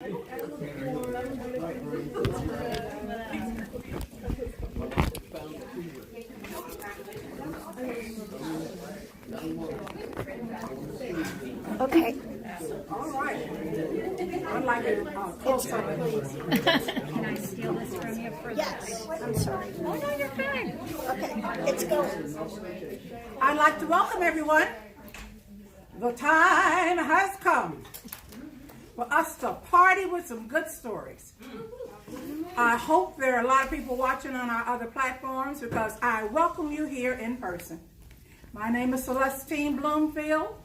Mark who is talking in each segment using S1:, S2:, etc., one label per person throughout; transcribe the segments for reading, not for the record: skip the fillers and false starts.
S1: Okay.
S2: All right. I'd like to close up, please.
S3: Can I steal this from you for
S1: Yes. I'm sorry.
S3: Oh, no, you're fine.
S1: Okay. It's going.
S2: I'd like to welcome everyone. The time has come for us to party with some good stories. I hope there are a lot of people watching on our other platforms because I welcome you here in person. My name is Celestine Bloomfield.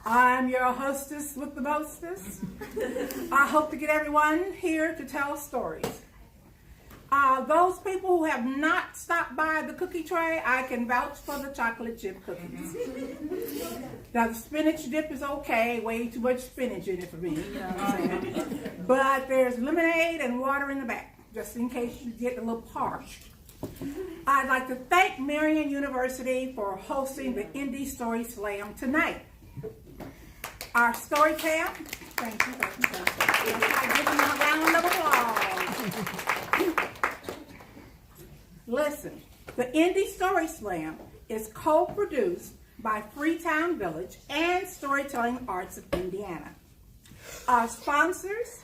S2: I'm your hostess with the mostest. I hope to get everyone here to tell stories. Those people who have not stopped by the cookie tray, I can vouch for the chocolate chip cookies. Now the spinach dip is okay, way too much spinach in it for me, you know what I'm saying? But there's lemonade and water in the back, just in case you get a little parched. I'd like to thank Marian University for hosting the Indy Story Slam tonight. Our story tab, thank you. I give you a round of applause. Listen, the Indy Story Slam is co-produced by Freetown Village and Storytelling Arts of Indiana. Our sponsors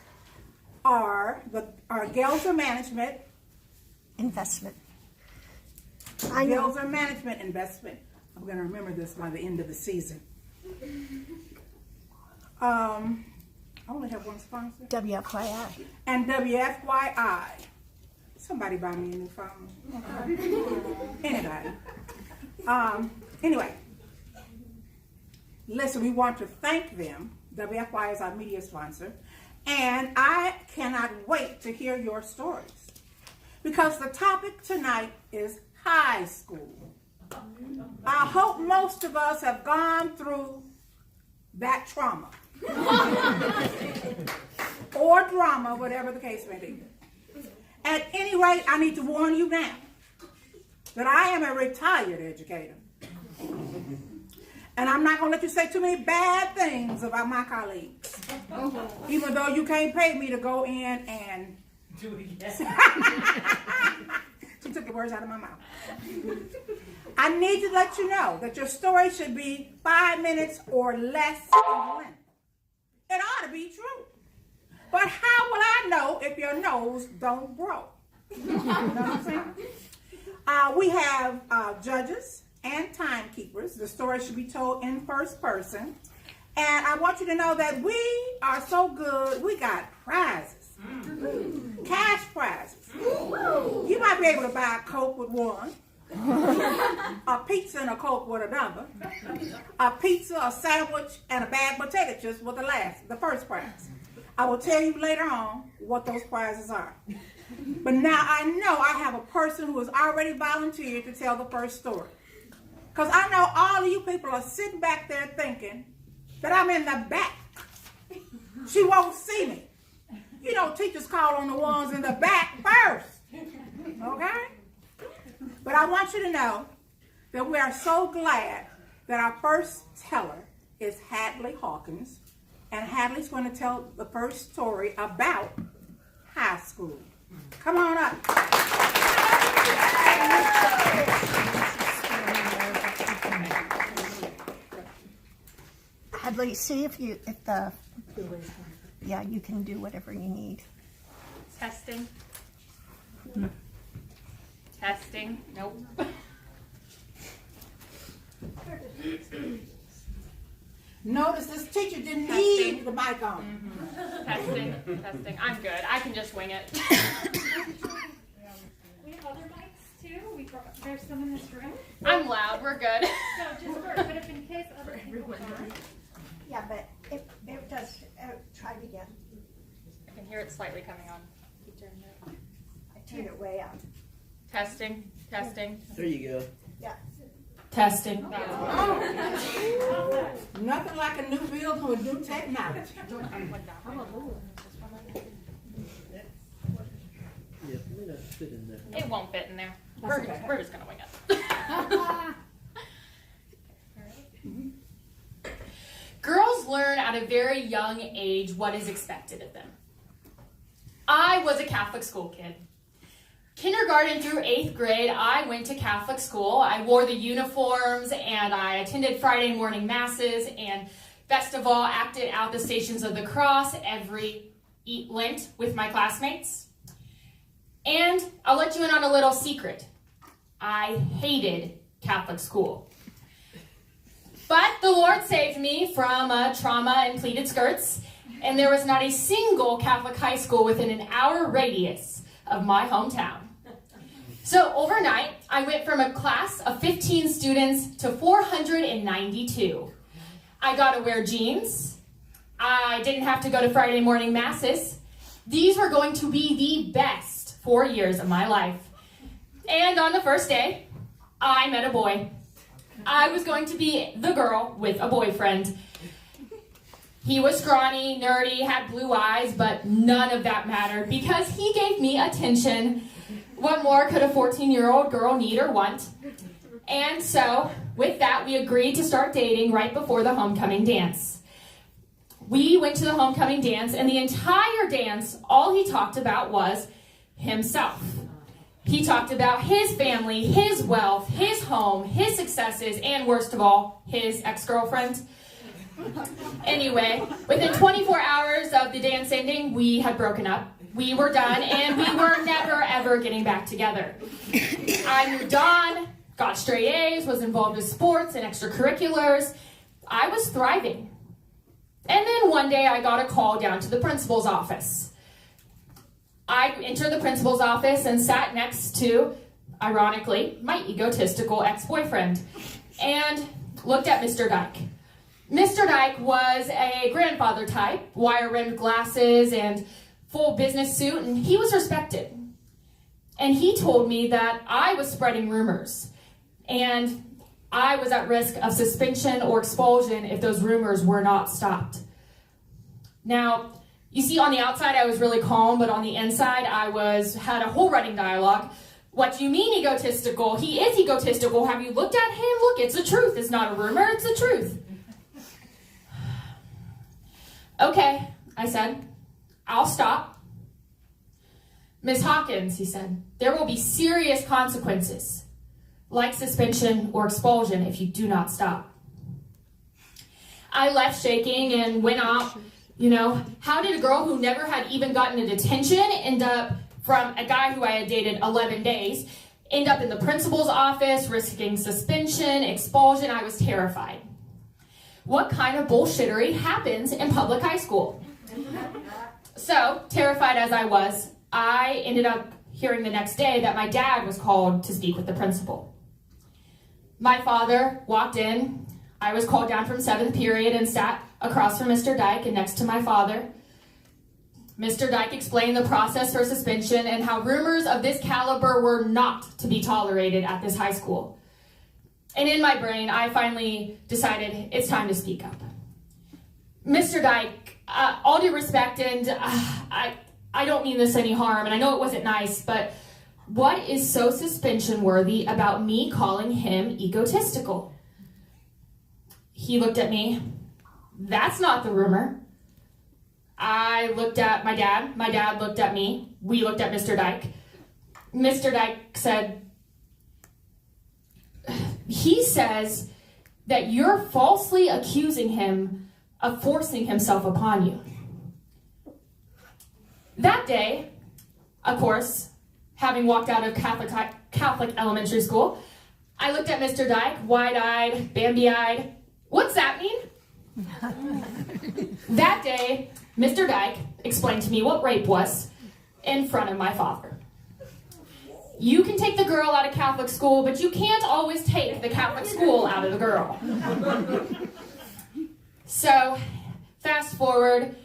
S2: are Gelser Management
S1: Investment.
S2: Gelser Management Investment. I'm going to remember this by the end of the season. I only have one sponsor.
S1: WFYI.
S2: And WFYI. Somebody buy me a new phone. Anybody. Anyway. Listen, we want to thank them. WFYI is our media sponsor. And I cannot wait to hear your stories. Because the topic tonight is high school. I hope most of us have gone through that trauma. Or drama, whatever the case may be. At any rate, I need to warn you now that I am a retired educator. And I'm not going to let you say too many bad things about my colleagues. Even though you can't pay me to go in and do it again. She took the words out of my mouth. I need to let you know that your story should be 5 minutes or less in length. It ought to be true. But how will I know if your nose don't grow? You know what I'm saying? We have judges and timekeepers. The story should be told in first person. And I want you to know that we are so good, we got prizes. Cash prizes. You might be able to buy a Coke with one. A pizza and a Coke with another. A pizza, a sandwich, and a bag of potato chips with the first prize. I will tell you later on what those prizes are. But now I know I have a person who has already volunteered to tell the first story. Because I know all of you people are sitting back there thinking that I'm in the back. She won't see me. You know, teachers call on the ones in the back first. Okay? But I want you to know that we are so glad that our first teller is Hadley Hawkins. And Hadley's going to tell the first story about high school. Come on up.
S1: Hadley, see if you can do whatever you need.
S3: Testing. Testing. Nope.
S2: Notice this teacher didn't need the mic on.
S3: Testing. I'm good. I can just wing it.
S4: We have other mics too. There's some in this room.
S3: I'm loud. We're good.
S4: So just but if in case other people aren't.
S1: Yeah, but it does. Try it again.
S3: I can hear it slightly coming on. Keep turning it.
S1: I turned it way up.
S3: Testing.
S5: There you go.
S1: Yeah.
S3: Testing.
S2: Nothing like a new building with new technology.
S5: Yeah, it may not fit in there.
S3: It won't fit in there.
S2: Okay.
S3: We're just gonna wing it. Girls learn at a very young age what is expected of them. I was a Catholic school kid. Kindergarten through 8th grade, I went to Catholic school. I wore the uniforms and I attended Friday morning masses and best of all, acted out the Stations of the Cross every Lent with my classmates. And I'll let you in on a little secret. I hated Catholic school. But the Lord saved me from trauma and pleated skirts, and there was not a single Catholic high school within an hour radius of my hometown. So overnight, I went from a class of 15 students to 492. I got to wear jeans. I didn't have to go to Friday morning masses. These were going to be the best 4 years of my life. And on the first day, I met a boy. I was going to be the girl with a boyfriend. He was scrawny, nerdy, had blue eyes, but none of that mattered because he gave me attention. What more could a 14-year-old girl need or want? And so, with that, we agreed to start dating right before the homecoming dance. We went to the homecoming dance, and the entire dance, all he talked about was himself. He talked about his family, his wealth, his home, his successes, and worst of all, his ex-girlfriend. Anyway, within 24 hours of the dance ending, we had broken up. We were done, and we were never, ever getting back together. I moved on, got straight A's, was involved in sports and extracurriculars. I was thriving. And then one day, I got a call down to the principal's office. I entered the principal's office and sat next to, ironically, my egotistical ex-boyfriend, and looked at Mr. Dyke. Mr. Dyke was a grandfather type, wire-rimmed glasses and full business suit, and he was respected. And he told me that I was spreading rumors, and I was at risk of suspension or expulsion if those rumors were not stopped. Now, you see, on the outside, I was really calm, but on the inside, I had a whole running dialogue. What do you mean egotistical? He is egotistical. Have you looked at him? Look, it's the truth. It's not a rumor, it's the truth. Okay, I said, I'll stop. Miss Hawkins, he said, there will be serious consequences, like suspension or expulsion if you do not stop. I left shaking and went out. You know, how did a girl who never had even gotten a detention end up from a guy who I had dated 11 days, end up in the principal's office, risking suspension, expulsion? I was terrified. What kind of bullshittery happens in public high school? So, terrified as I was, I ended up hearing the next day that my dad was called to speak with the principal. My father walked in. I was called down from 7th period and sat across from Mr. Dyke and next to my father. Mr. Dyke explained the process for suspension and how rumors of this caliber were not to be tolerated at this high school. And in my brain, I finally decided it's time to speak up. Mr. Dyke, all due respect, and I don't mean this any harm, and I know it wasn't nice, but what is so suspension worthy about me calling him egotistical? He looked at me. That's not the rumor. I looked at my dad. My dad looked at me. We looked at Mr. Dyke. Mr. Dyke said, he says that you're falsely accusing him of forcing himself upon you. That day, of course, having walked out of Catholic elementary school, I looked at Mr. Dyke, wide-eyed, Bambi-eyed. What's that mean? That day, Mr. Dyke explained to me what rape was in front of my father. You can take the girl out of Catholic school, but you can't always take the Catholic school out of the girl. So, fast forward,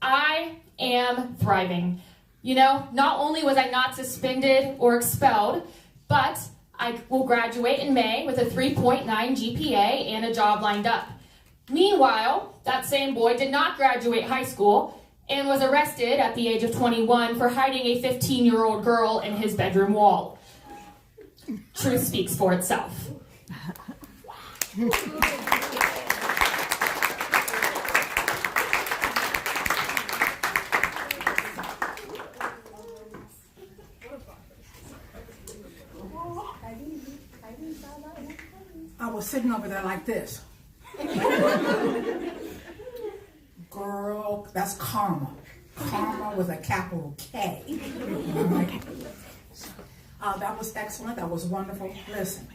S3: I am thriving. You know, not only was I not suspended or expelled, but I will graduate in May with a 3.9 GPA and a job lined up. Meanwhile, that same boy did not graduate high school and was arrested at the age of 21 for hiding a 15-year-old girl in his bedroom wall. Truth speaks for itself.
S2: was sitting over there like this. Girl, that's karma. Karma with a capital K. That was excellent. That was wonderful. Listen,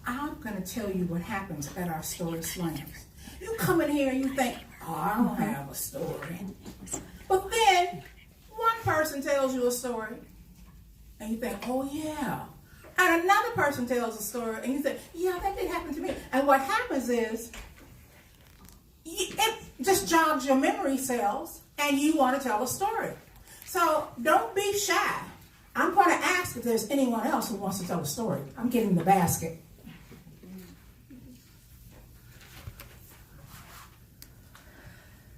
S2: I'm going to tell you what happens at our story slams. You come in here and you think, oh, I don't have a story. But then one person tells you a story and you think, oh yeah. And another person tells a story and you think, yeah, that did happen to me. And what happens is, it just jogs your memory cells and you want to tell a story. So don't be shy. I'm going to ask if there's anyone else who wants to tell a story. I'm getting the basket.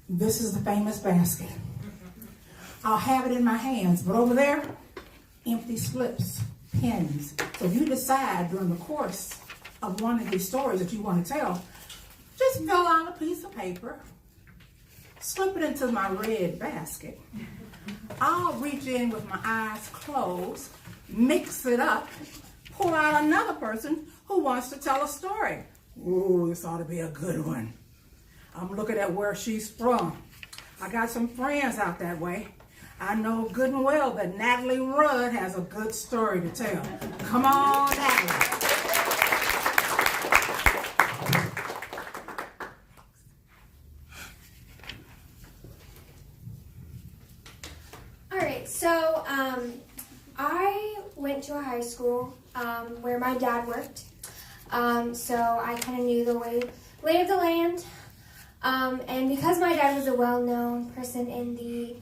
S2: This is the famous basket. I'll have it in my hands, but over there, empty slips, pens. So if you decide during the course of one of these stories that you want to tell, just fill out a piece of paper, slip it into my red basket. I'll reach in with my eyes closed, mix it up, pull out another person who wants to tell a story. Ooh, this ought to be a good one. I'm looking at where she's from. I got some friends out that way. I know good and well that Natalie Rudd has a good story to tell. Come on, Natalie.
S6: So, I went to a high school where my dad worked, so I kind of knew the lay of the land, and because my dad was a well-known person in the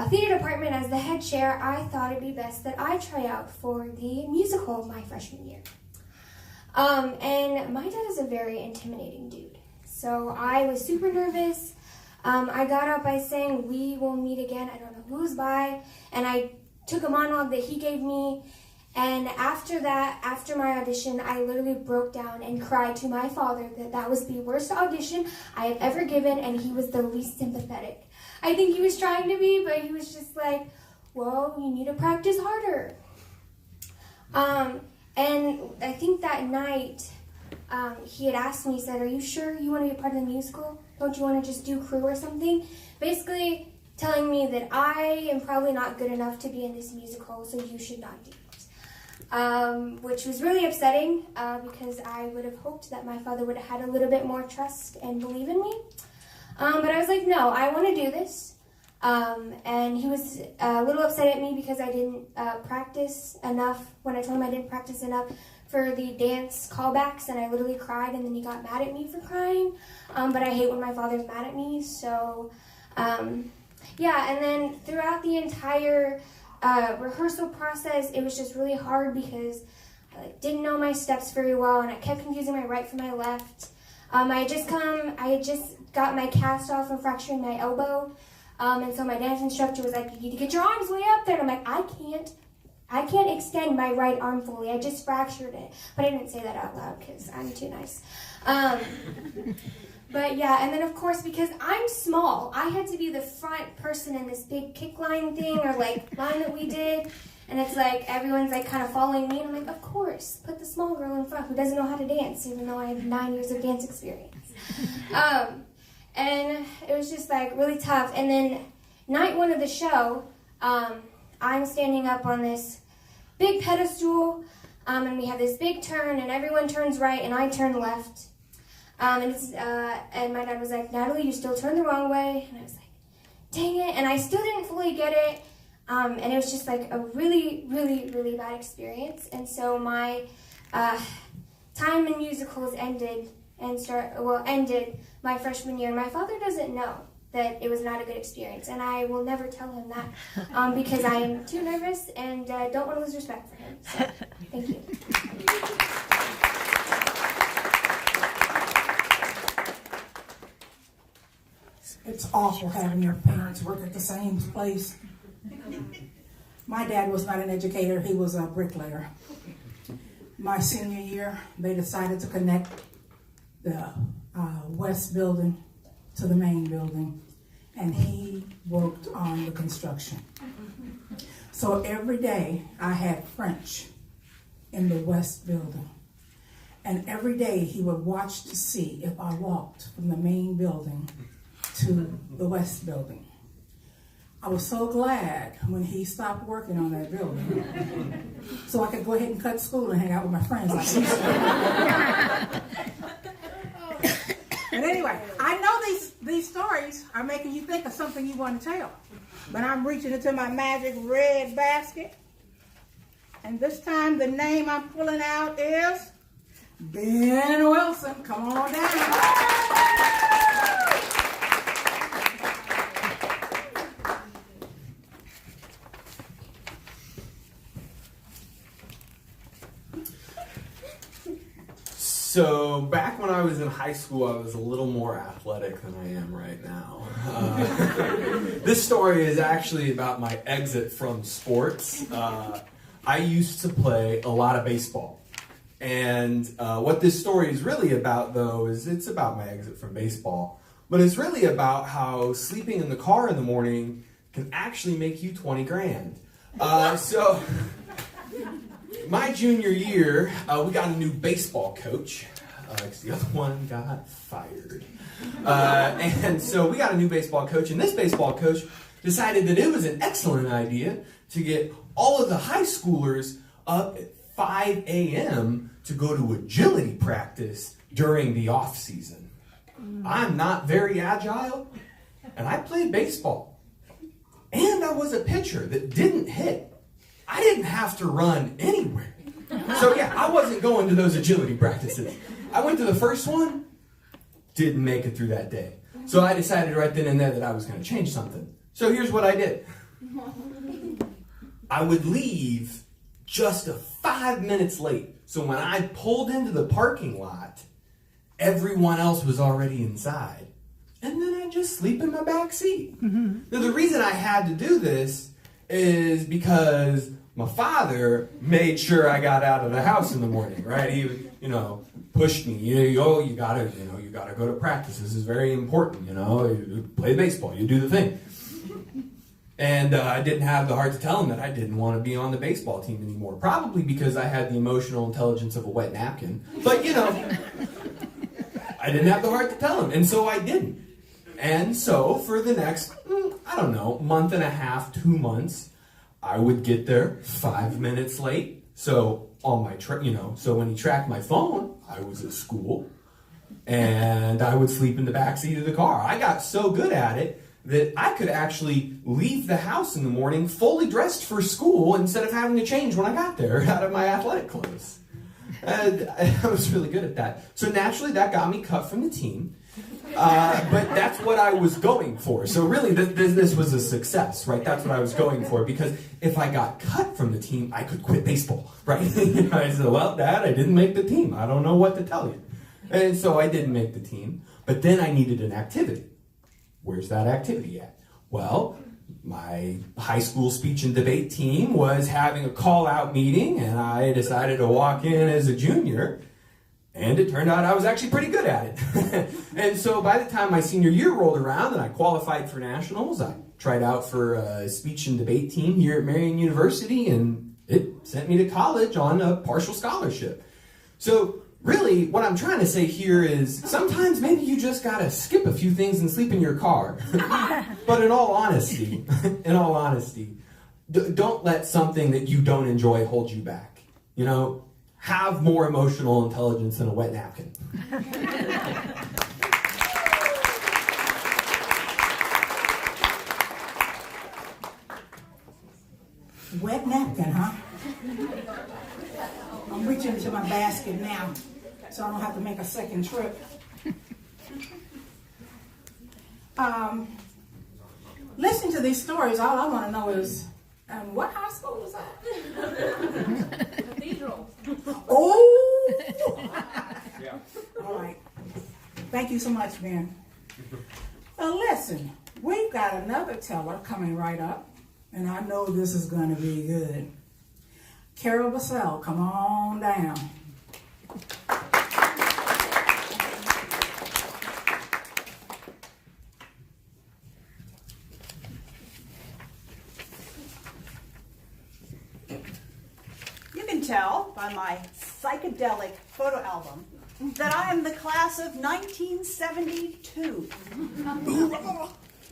S6: theater department as the head chair, I thought it'd be best that I try out for the musical my freshman year. And my dad is a very intimidating dude, so I was super nervous. I got up, I sang "We Will Meet Again," I don't know who's by, and I took a monologue that he gave me, and after that, after my audition, I literally broke down and cried to my father that that was the worst audition I have ever given, and he was the least sympathetic. I think he was trying to be, but he was just like, well, you need to practice harder. And I think that night, he had asked me, he said, are you sure you want to be a part of the musical? Don't you want to just do crew or something? Basically telling me that I am probably not good enough to be in this musical, so you should not do it. Which was really upsetting because I would have hoped that my father would have had a little bit more trust and believe in me. But I was like, no, I want to do this. And he was a little upset at me because I didn't practice enough. When I told him I didn't practice enough for the dance callbacks, and I literally cried, and then he got mad at me for crying. But I hate when my father's mad at me, so yeah. And then throughout the entire rehearsal process, it was just really hard because I didn't know my steps very well, and I kept confusing my right from my left. I had just got my cast off and fracturing my elbow, and so my dance instructor was like, you need to get your arms way up there, and I'm like, I can't extend my right arm fully. I just fractured it. But I didn't say that out loud because I'm too nice. But yeah, and then of course, because I'm small, I had to be the front person in this big kick line thing or like line that we did. And it's like everyone's like kind of following me. And I'm like, of course, put the small girl in front who doesn't know how to dance, even though I have 9 years of dance experience. And it was just like really tough. And then night one of the show, I'm standing up on this big pedestal, and we have this big turn, and everyone turns right, and I turn left. And my dad was like, Natalie, you still turned the wrong way. And I was like, dang it. And I still didn't fully get it. And it was just like a really, really, really bad experience. And so my time in musicals ended my freshman year. And my father doesn't know that it was not a good experience, and I will never tell him that because I am too nervous and don't want to lose respect for him. So, thank you.
S2: It's awful having your parents work at the same place. My dad was not an educator, he was a bricklayer. My senior year, they decided to connect the west building to the main building, and he worked on the construction. So every day I had French in the west building, And every day he would watch to see if I walked from the main building to the west building. I was so glad when he stopped working on that building so I could go ahead and cut school and hang out with my friends like he said. But anyway, I know these stories are making you think of something you want to tell. But I'm reaching into my magic red basket. And this time the name I'm pulling out is Ben Wilson. Come on down.
S7: So back when I was in high school, I was a little more athletic than I am right now. This story is actually about my exit from sports. I used to play a lot of baseball. And what this story is really about, though, is it's about my exit from baseball. But it's really about how sleeping in the car in the morning can actually make you 20 grand. So my junior year, we got a new baseball coach, because the other one got fired. And so we got a new baseball coach, and this baseball coach decided that it was an excellent idea to get all of the high schoolers up at 5 a.m. to go to agility practice during the off season. I'm not very agile, and I played baseball. And I was a pitcher that didn't hit. I didn't have to run anywhere. So yeah, I wasn't going to those agility practices. I went to the first one, didn't make it through that day. So I decided right then and there that I was going to change something. So here's what I did. I would leave just 5 minutes late. So when I pulled into the parking lot, everyone else was already inside. And then I'd just sleep in my back seat. Now the reason I had to do this is because my father made sure I got out of the house in the morning, right? He, pushed me. You gotta go to practice. This is very important. You play baseball. You do the thing. And I didn't have the heart to tell him that I didn't want to be on the baseball team anymore. Probably because I had the emotional intelligence of a wet napkin. But I didn't have the heart to tell him, and so I didn't. And so for the next, month and a half, 2 months, I would get there 5 minutes late. So on my, so when he tracked my phone, I was at school, and I would sleep in the backseat of the car. I got so good at it that I could actually leave the house in the morning fully dressed for school instead of having to change when I got there out of my athletic clothes. And I was really good at that. So naturally, that got me cut from the team. But that's what I was going for. So really, this was a success, right? That's what I was going for. Because if I got cut from the team, I could quit baseball, right? I said, well, Dad, I didn't make the team. I don't know what to tell you. And so I didn't make the team. But then I needed an activity. Where's that activity at? Well, my high school speech and debate team was having a call-out meeting, and I decided to walk in as a junior. And it turned out I was actually pretty good at it. And so by the time my senior year rolled around and I qualified for nationals, I tried out for a speech and debate team here at Marian University, and it sent me to college on a partial scholarship. So really, what I'm trying to say here is sometimes maybe you just gotta skip a few things and sleep in your car. But in all honesty, don't let something that you don't enjoy hold you back. Have more emotional intelligence than a wet napkin.
S2: Wet napkin, huh? I'm reaching into my basket now, so I don't have to make a second trip. Listen to these stories. All I want to know is, what high school was that?
S4: Cathedral.
S2: Oh! Yeah. All right. Thank you so much, Ben. Well, listen, we've got another teller coming right up, and I know this is going to be good. Carol Bassell, come on down.
S1: You can tell by my psychedelic photo album that I am the class of 1972.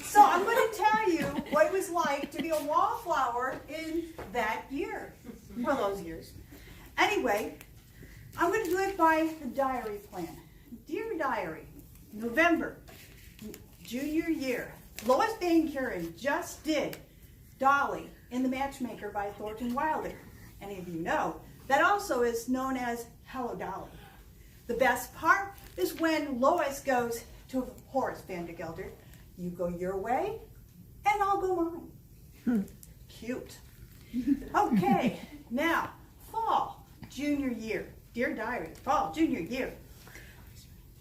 S1: So I'm going to tell you what it was like to be a wallflower in that year, for those years. Anyway, I'm going to do it by the diary plan. Dear Diary, November, junior year. Lois Van Kuren just did Dolly in The Matchmaker by Thornton Wilder. Any of you know. That also is known as Hello Dolly. The best part is when Lois goes to Horace Vandergelder. You go your way, and I'll go mine. Cute. Okay, now, fall, junior year. Dear Diary, fall, junior year.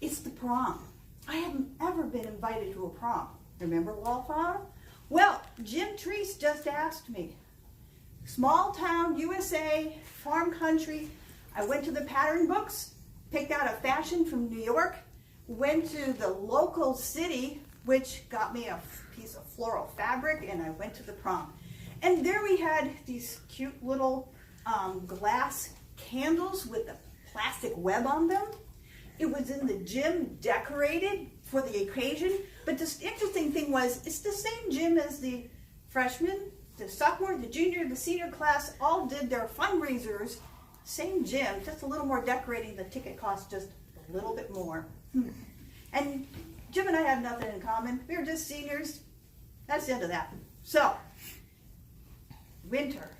S1: It's the prom. I haven't ever been invited to a prom. Remember Wallflower? Well, Jim Treese just asked me. Small town, USA, farm country. I went to the pattern books, picked out a fashion from New York, went to the local city, which got me a piece of floral fabric, and I went to the prom. And there we had these cute little glass candles with a plastic web on them. It was in the gym, decorated for the occasion. But the interesting thing was, it's the same gym as the freshmen, the sophomore, the junior, the senior class all did their fundraisers. Same gym, just a little more decorating. The ticket cost just a little bit more. And Jim and I had nothing in common. We were just seniors. That's the end of that. So, winter,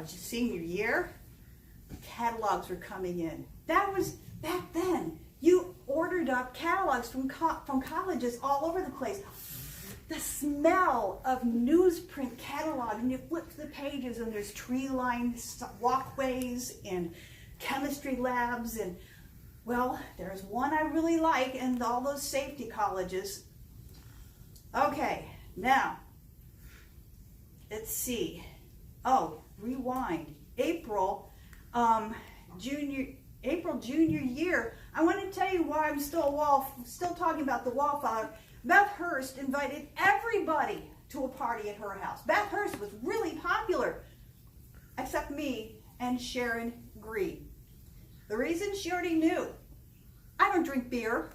S1: senior year, catalogs were coming in. That was back then. You ordered up catalogs from colleges all over the place. The smell of newsprint catalog, and you flip the pages and there's tree-lined walkways and chemistry labs, and well, there's one I really like, and all those safety colleges. Okay, now, let's see. Oh, rewind. April junior year. I want to tell you why I'm still talking about the Wallflower. Beth Hurst invited everybody to a party at her house. Beth Hurst was really popular, except me and Sharon Green. The reason she already knew. I don't drink beer.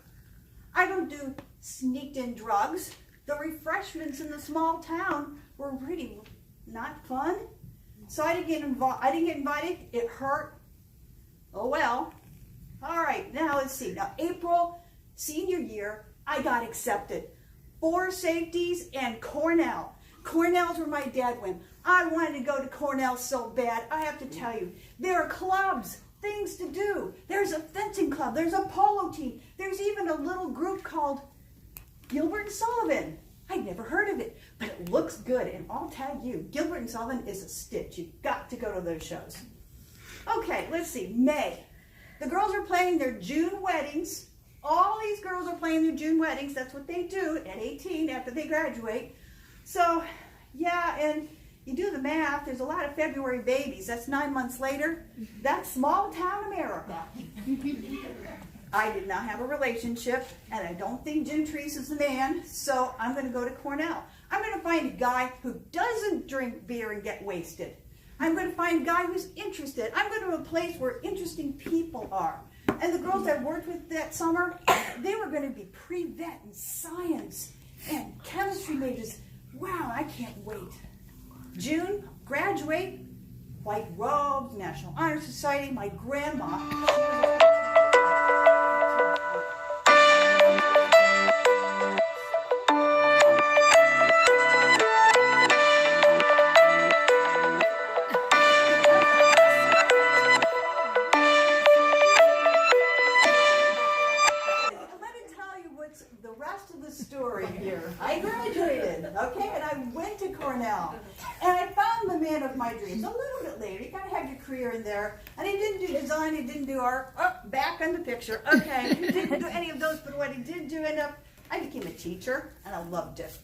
S1: I don't do sneaked in drugs. The refreshments in the small town were really not fun. So I didn't get invited. It hurt. Oh well. All right, now let's see. Now April, senior year, I got accepted. 4 safeties and Cornell. Cornell's where my dad went. I wanted to go to Cornell so bad. I have to tell you, there are clubs, things to do. There's a fencing club. There's a polo team. There's even a little group called Gilbert and Sullivan. I'd never heard of it, but it looks good. And I'll tell you, Gilbert and Sullivan is a stitch. You've got to go to those shows. Okay, let's see. May. The girls are planning their June weddings. All these girls are planning their June weddings. That's what they do at 18 after they graduate. So, yeah, and you do the math. There's a lot of February babies. That's 9 months later. That's small town America. I did not have a relationship, and I don't think Jim Treese is the man, so I'm going to go to Cornell. I'm going to find a guy who doesn't drink beer and get wasted. I'm going to find a guy who's interested. I'm going to a place where interesting people are. And the girls I worked with that summer, they were going to be pre-vet in science and chemistry majors. Wow, I can't wait. June, graduate, white robes, National Honor Society, my grandma. Dreams a little bit later. You gotta have your career in there. And he didn't do design, he didn't do art. Oh, back on the picture. Okay, he didn't do any of those, but what he did do I became a teacher, and I loved it.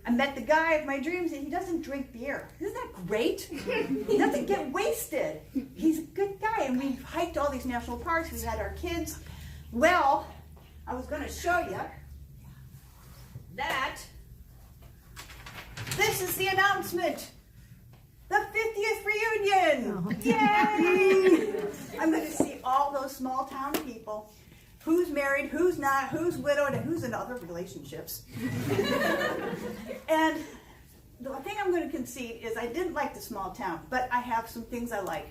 S1: I met the guy of my dreams, and he doesn't drink beer. Isn't that great? He doesn't get wasted. He's a good guy, and we hiked all these national parks. We had our kids. Well, I was going to show you that this is the announcement. The 50th reunion. reunion. Yay! I'm going to see all those small town people. Who's married, who's not, who's widowed, and who's in other relationships. And the thing I'm going to concede is I didn't like the small town, but I have some things I like.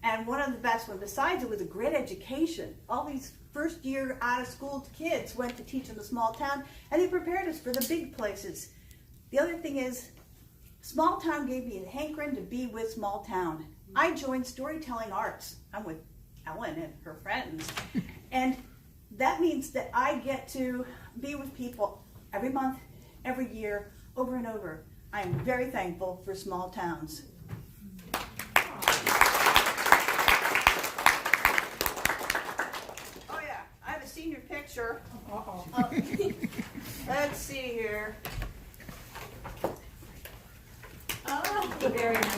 S1: And one of the best ones, besides it was a great education. All these first year out of school kids went to teach in the small town, and they prepared us for the big places. The other thing is, small town gave me a hankering to be with small town. I joined Storytelling Arts. I'm with Ellen and her friends. And that means that I get to be with people every month, every year, over and over. I am very thankful for small towns. Oh yeah, I have a senior picture. Let's see here. Oh, very nice.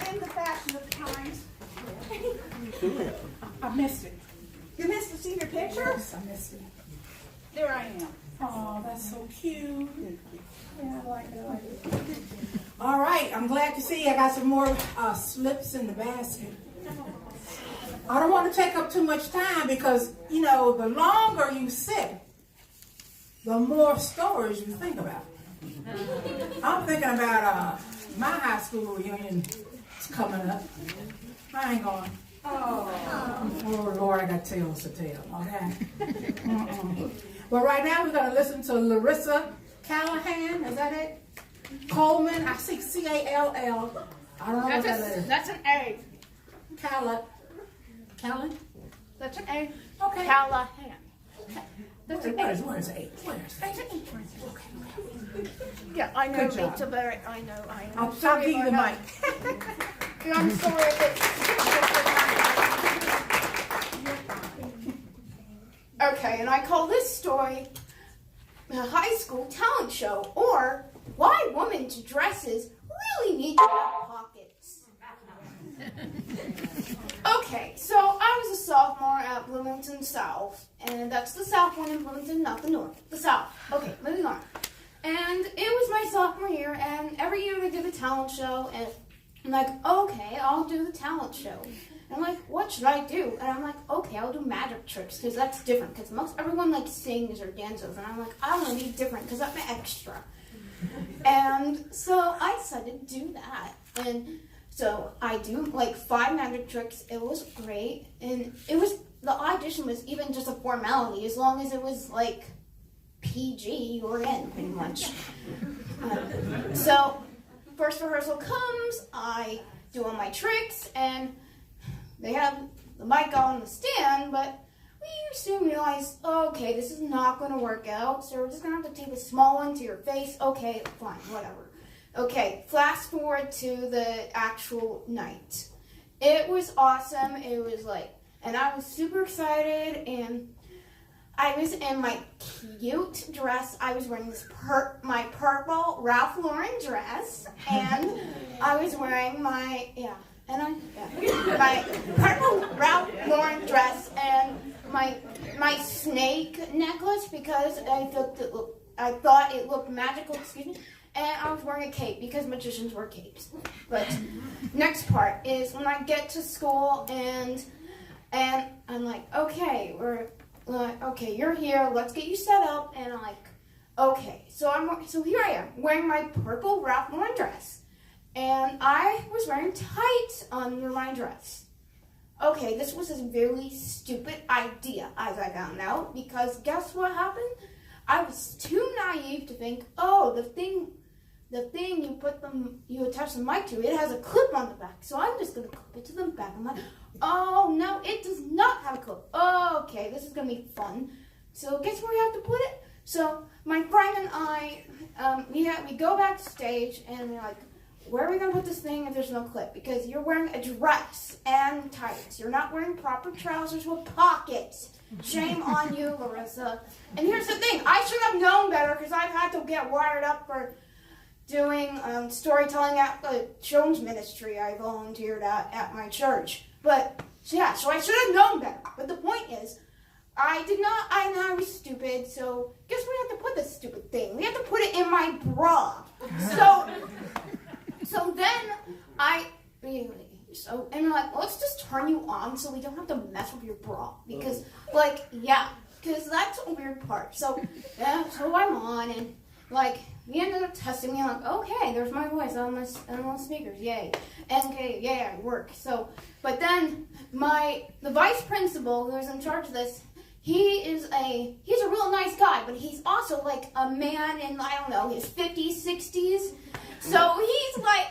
S1: In the fashion of the times.
S2: I missed it.
S1: You missed the senior picture?
S2: Yes, I missed it.
S1: There I am.
S2: Oh, that's so cute. Yeah, I like it. All right, I'm glad to see I got some more slips in the basket. I don't want to take up too much time because, you know, the longer you sit, the more stories you think about. I'm thinking about my high school reunion coming up. I ain't going. Oh Lord, I got tales to tell. Okay. Well, right now we're going to listen to Larissa Callahan. Is that it? Coleman. I see Call. I don't know what that is.
S8: That's an A.
S2: Callan.
S8: That's an A.
S2: Okay.
S8: Callahan. That's an A.
S2: Where's A?
S8: That's an A. Yeah, I know.
S2: Good job.
S8: It's a very. I know.
S2: I'll give you the mic.
S8: Yeah, I'm sorry if it's. Okay, and I call this story a high school talent show, or why women's dresses really need to have pockets. Okay, so I was a sophomore at Bloomington South, and that's the South one in Bloomington, not the North, the South. Okay, moving on. And it was my sophomore year, and every year they did a talent show, and I'm like, okay, I'll do the talent show. And I'm like, what should I do? And I'm like, okay, I'll do magic tricks, because that's different, because most everyone like sings or dances, and I'm like, I want to be different, because I'm extra. And so I decided to do that, and so I do like 5 magic tricks. It was great, and the audition was even just a formality, as long as it was like PG or in, pretty much. So first rehearsal comes, I do all my tricks, and they have the mic on the stand, but we soon realized, okay, this is not going to work out, so we're just going to have to tape a small one to your face. Okay, fine, whatever. Okay, fast forward to the actual night. It was awesome. It was like, and I was super excited, and I was in my cute dress. I was wearing this my purple Ralph Lauren dress, and I was wearing my my purple Ralph Lauren dress and my snake necklace, because I thought it looked magical. Excuse me. And I was wearing a cape, because magicians wear capes. But next part is when I get to school, and I'm like, okay, okay, you're here. Let's get you set up. And I'm like, okay. So here I am wearing my purple Ralph Lauren dress, and I was wearing tights under my dress. Okay, this was a very stupid idea, as I found out, because guess what happened? I was too naive to think, oh, the thing you attach the mic to, it has a clip on the back, so I'm just going to clip it to the back. I'm like, oh, no, it does not have a clip. Okay, this is going to be fun. So guess where we have to put it? So my friend and I, we go backstage, and we're like, where are we going to put this thing if there's no clip? Because you're wearing a dress and tights. You're not wearing proper trousers with pockets. Shame on you, Larissa. And here's the thing. I should have known better, because I've had to get wired up for doing storytelling at the children's ministry I volunteered at my church. But, yeah, so I should have known better. But the point is, I was stupid, so guess where we have to put this stupid thing? We have to put it in my bra. So then so, and we're like, let's just turn you on so we don't have to mess with your bra. Because, like, yeah, because that's a weird part. So, yeah, so I'm on, and, like, we ended up testing me. I'm like, okay, there's my voice on the speakers, yay. And, okay, yeah, it worked. So, but then the vice principal who was in charge of this, he's a real nice guy, but he's also like a man in, I don't know, his 50s, 60s. So he's like,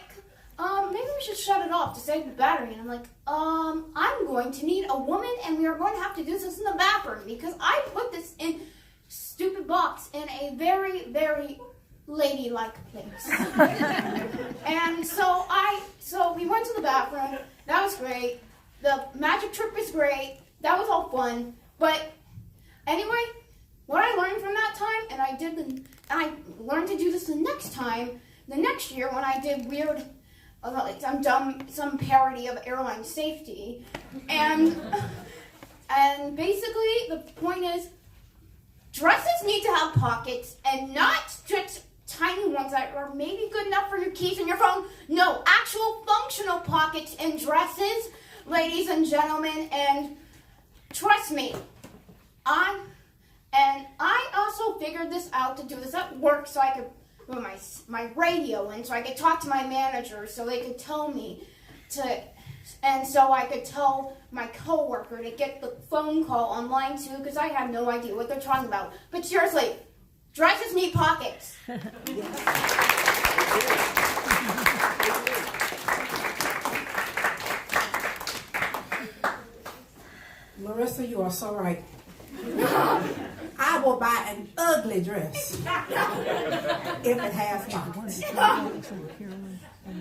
S8: maybe we should shut it off to save the battery. And I'm like, I'm going to need a woman, and we are going to have to do this in the bathroom because I put this in stupid box in a very, very ladylike place. And so we went to the bathroom. That was great. The magic trick was great. That was all fun. But anyway, what I learned from that time, and I learned to do this the next year when I did weird, like some parody of airline safety, and basically the point is, dresses need to have pockets and not just tiny ones that are maybe good enough for your keys and your phone. No, actual functional pockets in dresses, ladies and gentlemen, and trust me, I also figured this out to do this at work so I could put my radio in so I could talk to my manager so they could tell me and so I could tell my coworker to get the phone call on line 2 because I have no idea what they're talking about. But seriously, dresses need pockets.
S2: Larissa, you are so right. I will buy an ugly dress if it has pockets.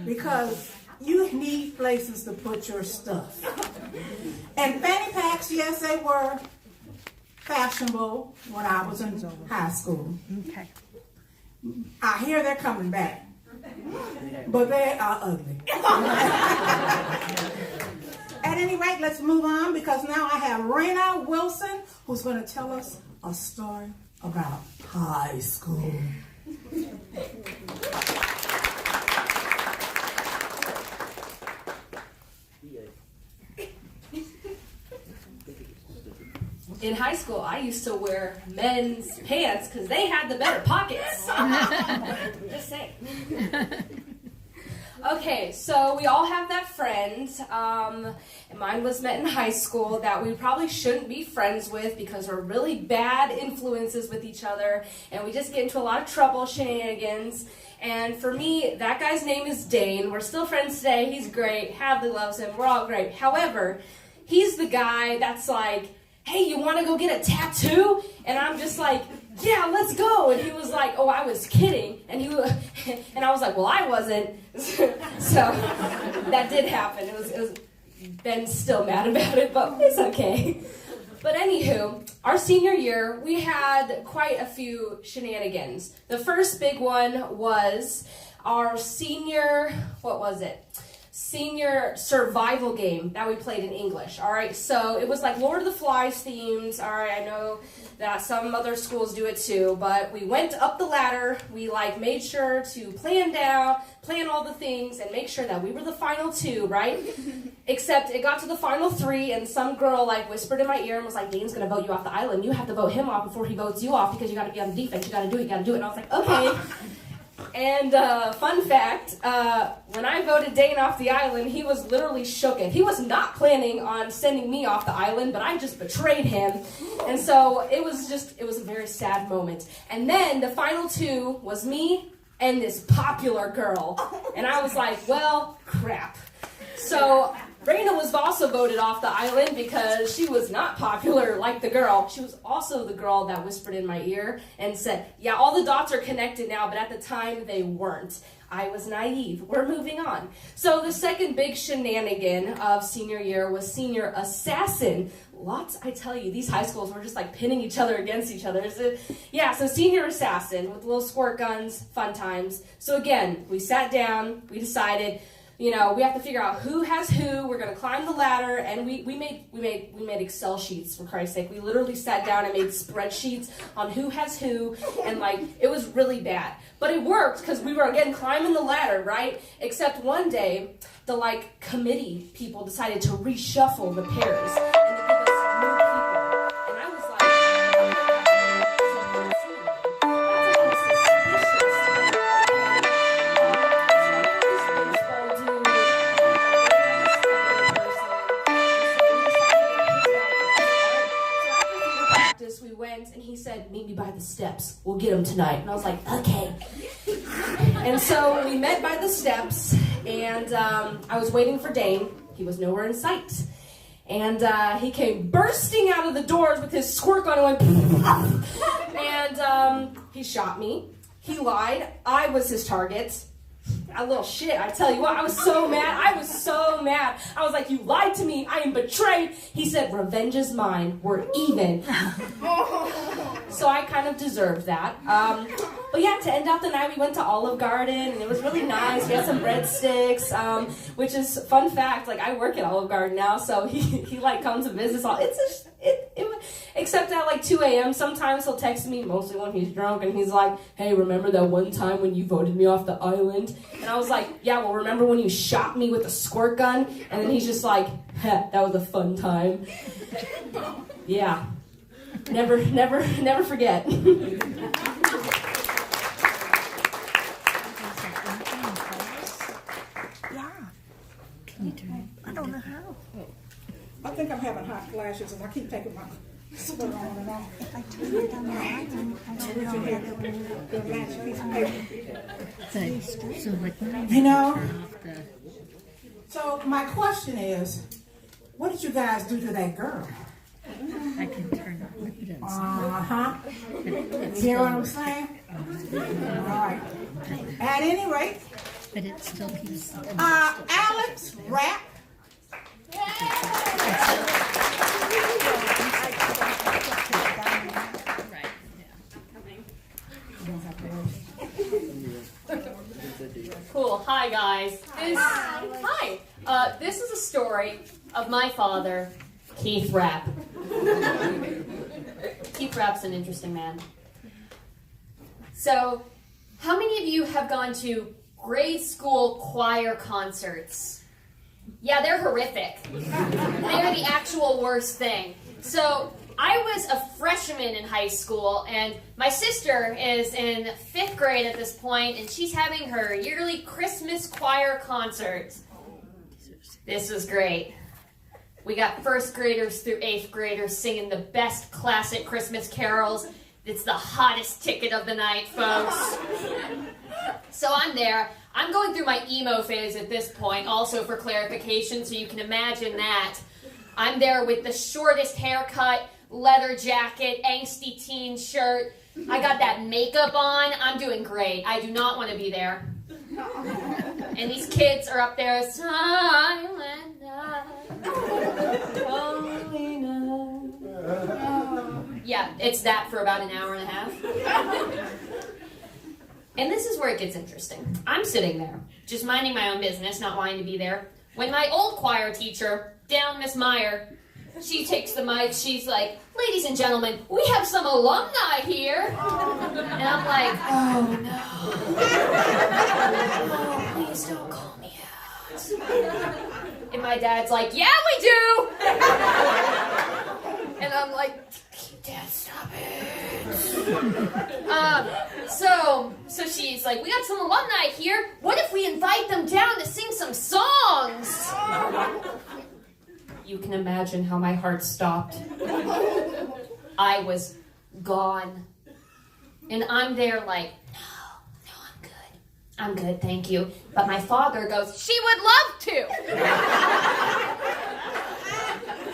S2: Because you need places to put your stuff. And fanny packs, yes, they were fashionable when I was in high school.
S9: Okay.
S2: I hear they're coming back, but they are ugly. At any rate, let's move on because now I have Raina Wilson who's going to tell us a story about high school.
S10: In high school, I used to wear men's pants because they had the better pockets. Just saying. Okay, so we all have that friend, and mine was met in high school, that we probably shouldn't be friends with because we're really bad influences with each other, and we just get into a lot of trouble, shenanigans. And for me, that guy's name is Dane. We're still friends today. He's great. Hadley loves him. We're all great. However, he's the guy that's like, hey, you want to go get a tattoo? And I'm just like, yeah, let's go. And he was like, oh, I was kidding. And and I was like, well, I wasn't. So that did happen. It was Ben's still mad about it, but it's okay. But anywho, our senior year, we had quite a few shenanigans. The first big one was our senior survival game that we played in English. All right, so it was like Lord of the Flies themed. All right, I know that some other schools do it too, but we went up the ladder. We made sure to plan all the things and make sure that we were the final 2, right? Except it got to the final 3 and some girl whispered in my ear and was like, Dane's gonna vote you off the island. You have to vote him off before he votes you off because you gotta be on the defense. You gotta do it. And I was like, okay. And fun fact, when I voted Dane off the island, he was literally shooketh. He was not planning on sending me off the island, but I just betrayed him. And so it was a very sad moment. And then the final 2 was me and this popular girl. And I was like, well, crap. So Raina was also voted off the island because she was not popular like the girl. She was also the girl that whispered in my ear and said, yeah, all the dots are connected now, but at the time they weren't. I was naive. We're moving on. So the second big shenanigan of senior year was senior assassin. Lots, I tell you, these high schools were just pinning each other against each other. So senior assassin with little squirt guns, fun times. So again, we sat down, we decided, we have to figure out who has who. We're gonna climb the ladder, and we made Excel sheets, for Christ's sake. We literally sat down and made spreadsheets on who has who, and it was really bad. But it worked because we were again climbing the ladder, right? Except one day, the committee people decided to reshuffle the pairs and to give us new people. And I was like, we went and he said, meet me by the steps. We'll get them tonight. And I was like, okay. And so we met by the steps, and I was waiting for Dane. He was nowhere in sight. And he came bursting out of the doors with his squirt gun and went, and he shot me. He lied. I was his target. A little shit, I tell you what, I was so mad. I was like, you lied to me. I am betrayed. He said, revenge is mine. We're even. So I kind of deserved that. But yeah, to end out the night, we went to Olive Garden, and it was really nice. We had some breadsticks, which is, fun fact, I work at Olive Garden now, so he comes to visit. Except at 2 a.m. Sometimes he'll text me, mostly when he's drunk, and he's like, hey, remember that one time when you voted me off the island? And I was like, yeah, well, remember when you shot me with a squirt gun? And then he's just like, that was a fun time. Yeah. Never forget.
S2: I don't know how. I think I'm having hot flashes, and I keep taking my sweater on and off.
S1: If I turn it down the island, I turn it on
S2: So my question is, what did you guys do to that girl?
S9: I can turn on the evidence.
S2: You hear what I'm saying? All right. At any rate,
S9: But it still keeps.
S2: Alex, rap.
S3: Cool. Hi, guys. Hi. This is a story of my father, Keith Rapp. Keith Rapp's an interesting man. So, how many of you have gone to grade school choir concerts? Yeah, they're horrific. They're the actual worst thing. So, I was a freshman in high school, and my sister is in 5th grade at this point, and she's having her yearly Christmas choir concert. This was great. We got 1st graders through 8th graders singing the best classic Christmas carols. It's the hottest ticket of the night, folks. So I'm there. I'm going through my emo phase at this point, also for clarification, so you can imagine that. I'm there with the shortest haircut, leather jacket, angsty teen shirt. I got that makeup on. I'm doing great. I do not want to be there. And these kids are up there, silent night, holy night. Yeah, it's that for about an hour and a half. And this is where it gets interesting. I'm sitting there, just minding my own business, not wanting to be there, when my old choir teacher, down Miss Meyer, she takes the mic, she's like, ladies and gentlemen, we have some alumni here. And I'm like, oh no. Oh, please don't call me out. And my dad's like, yeah, we do. And I'm like, Dad, stop it. So she's like, we got some alumni here. What if we invite them down to sing some songs? You can imagine how my heart stopped. I was gone. And I'm there like, no, I'm good, thank you. But my father goes, she would love to.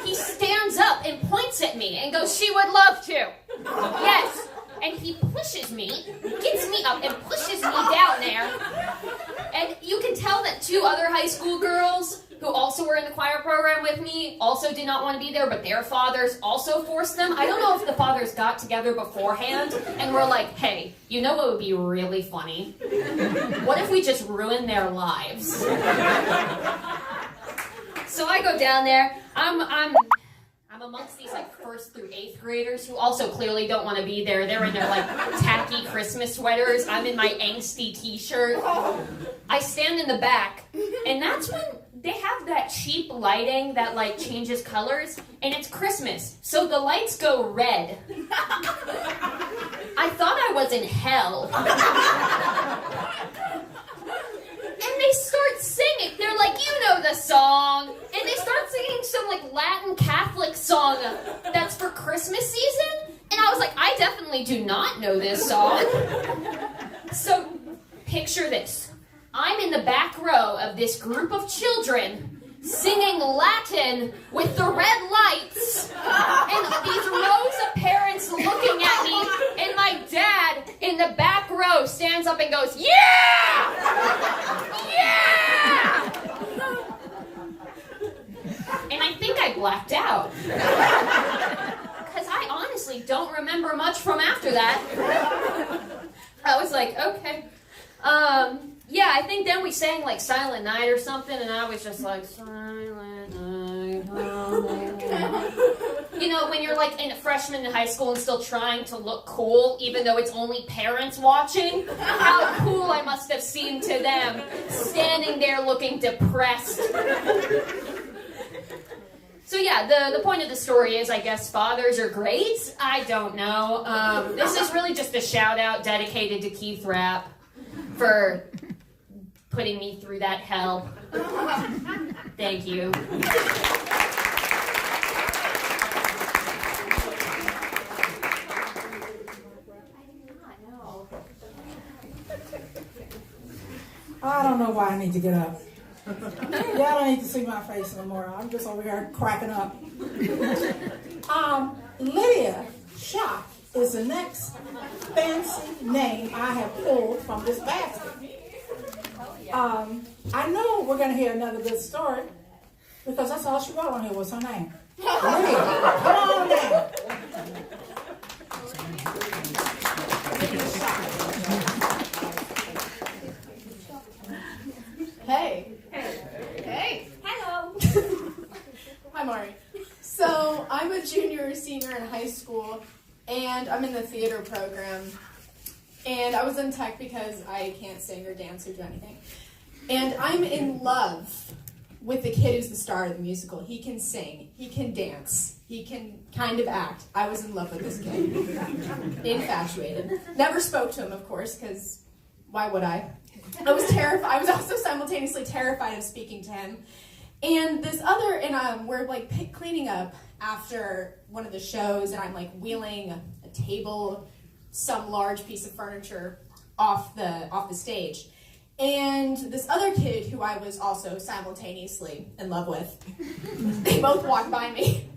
S3: He stands up and points at me and goes, she would love to. Yes. And he pushes me, gets me up and pushes me down there. And you can tell that 2 other high school girls who who also were in the choir program with me, also did not want to be there, but their fathers also forced them. I don't know if the fathers got together beforehand and were like, hey, you know what would be really funny? What if we just ruin their lives? So I go down there. I'm amongst these like 1st through 8th graders who also clearly don't want to be there. They're in their like tacky Christmas sweaters. I'm in my angsty t-shirt. I stand in the back, and that's when they have that cheap lighting that like changes colors, and it's Christmas, so the lights go red. I thought I was in hell. And they start singing. They're like, you know the song. And they start singing some like Latin Catholic song that's for Christmas season. And I was like, I definitely do not know this song. So picture this. I'm in the back row of this group of children singing Latin with the red lights. And these rows of parents looking at me. And my dad in the back row stands up and goes, yeah! Yeah! And I think I blacked out. Because I honestly don't remember much from after that. I was like, okay. Yeah, I think then we sang like Silent Night or something, and I was just like, Silent Night. You know, when you're like a freshman in high school and still trying to look cool, even though it's only parents watching, how cool I must have seemed to them, standing there looking depressed. So yeah, the point of the story is, I guess, fathers are great. I don't know. This is really just a shout out dedicated to Keith Rapp for putting me through that hell. Thank you.
S2: I don't know why I need to get up. Y'all don't need to see my face anymore. I'm just over here cracking up. Lydia Shock is the next fancy name I have pulled from this basket. I know we're going to hear another good story because that's all she wrote on here was her name. Lydia, come on down.
S11: Hey.
S8: Hey.
S11: Hello. Hi, Mari. So, I'm a junior or senior in high school, and I'm in the theater program. And I was in tech because I can't sing or dance or do anything. And I'm in love with the kid who's the star of the musical. He can sing. He can dance. He can kind of act. I was in love with this kid. Infatuated. Never spoke to him, of course, because why would I? I was terrified. I was also simultaneously terrified of speaking to him. And this other, and we're like cleaning up after one of the shows, and I'm like wheeling a table, some large piece of furniture off the stage. And this other kid who I was also simultaneously in love with, they both walked by me.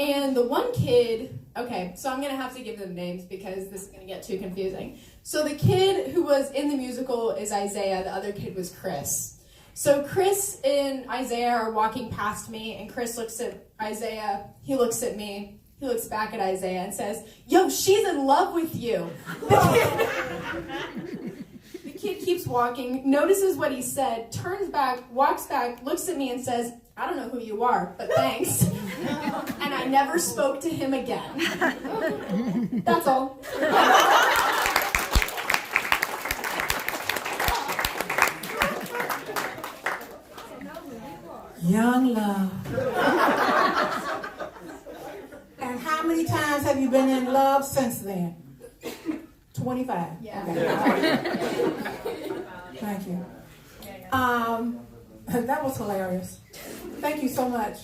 S11: And the one kid, okay, so I'm going to have to give them names because this is going to get too confusing. So the kid who was in the musical is Isaiah, the other kid was Chris. So Chris and Isaiah are walking past me, and Chris looks at Isaiah, he looks at me, he looks back at Isaiah and says, yo, she's in love with you. The kid keeps walking, notices what he said, turns back, walks back, looks at me and says, I don't know who you are, but thanks. And I never spoke to him again. That's all.
S2: Young love. And how many times have you been in love since then? 25.
S11: Yeah.
S2: Okay. Thank you. That was hilarious. Thank you so much.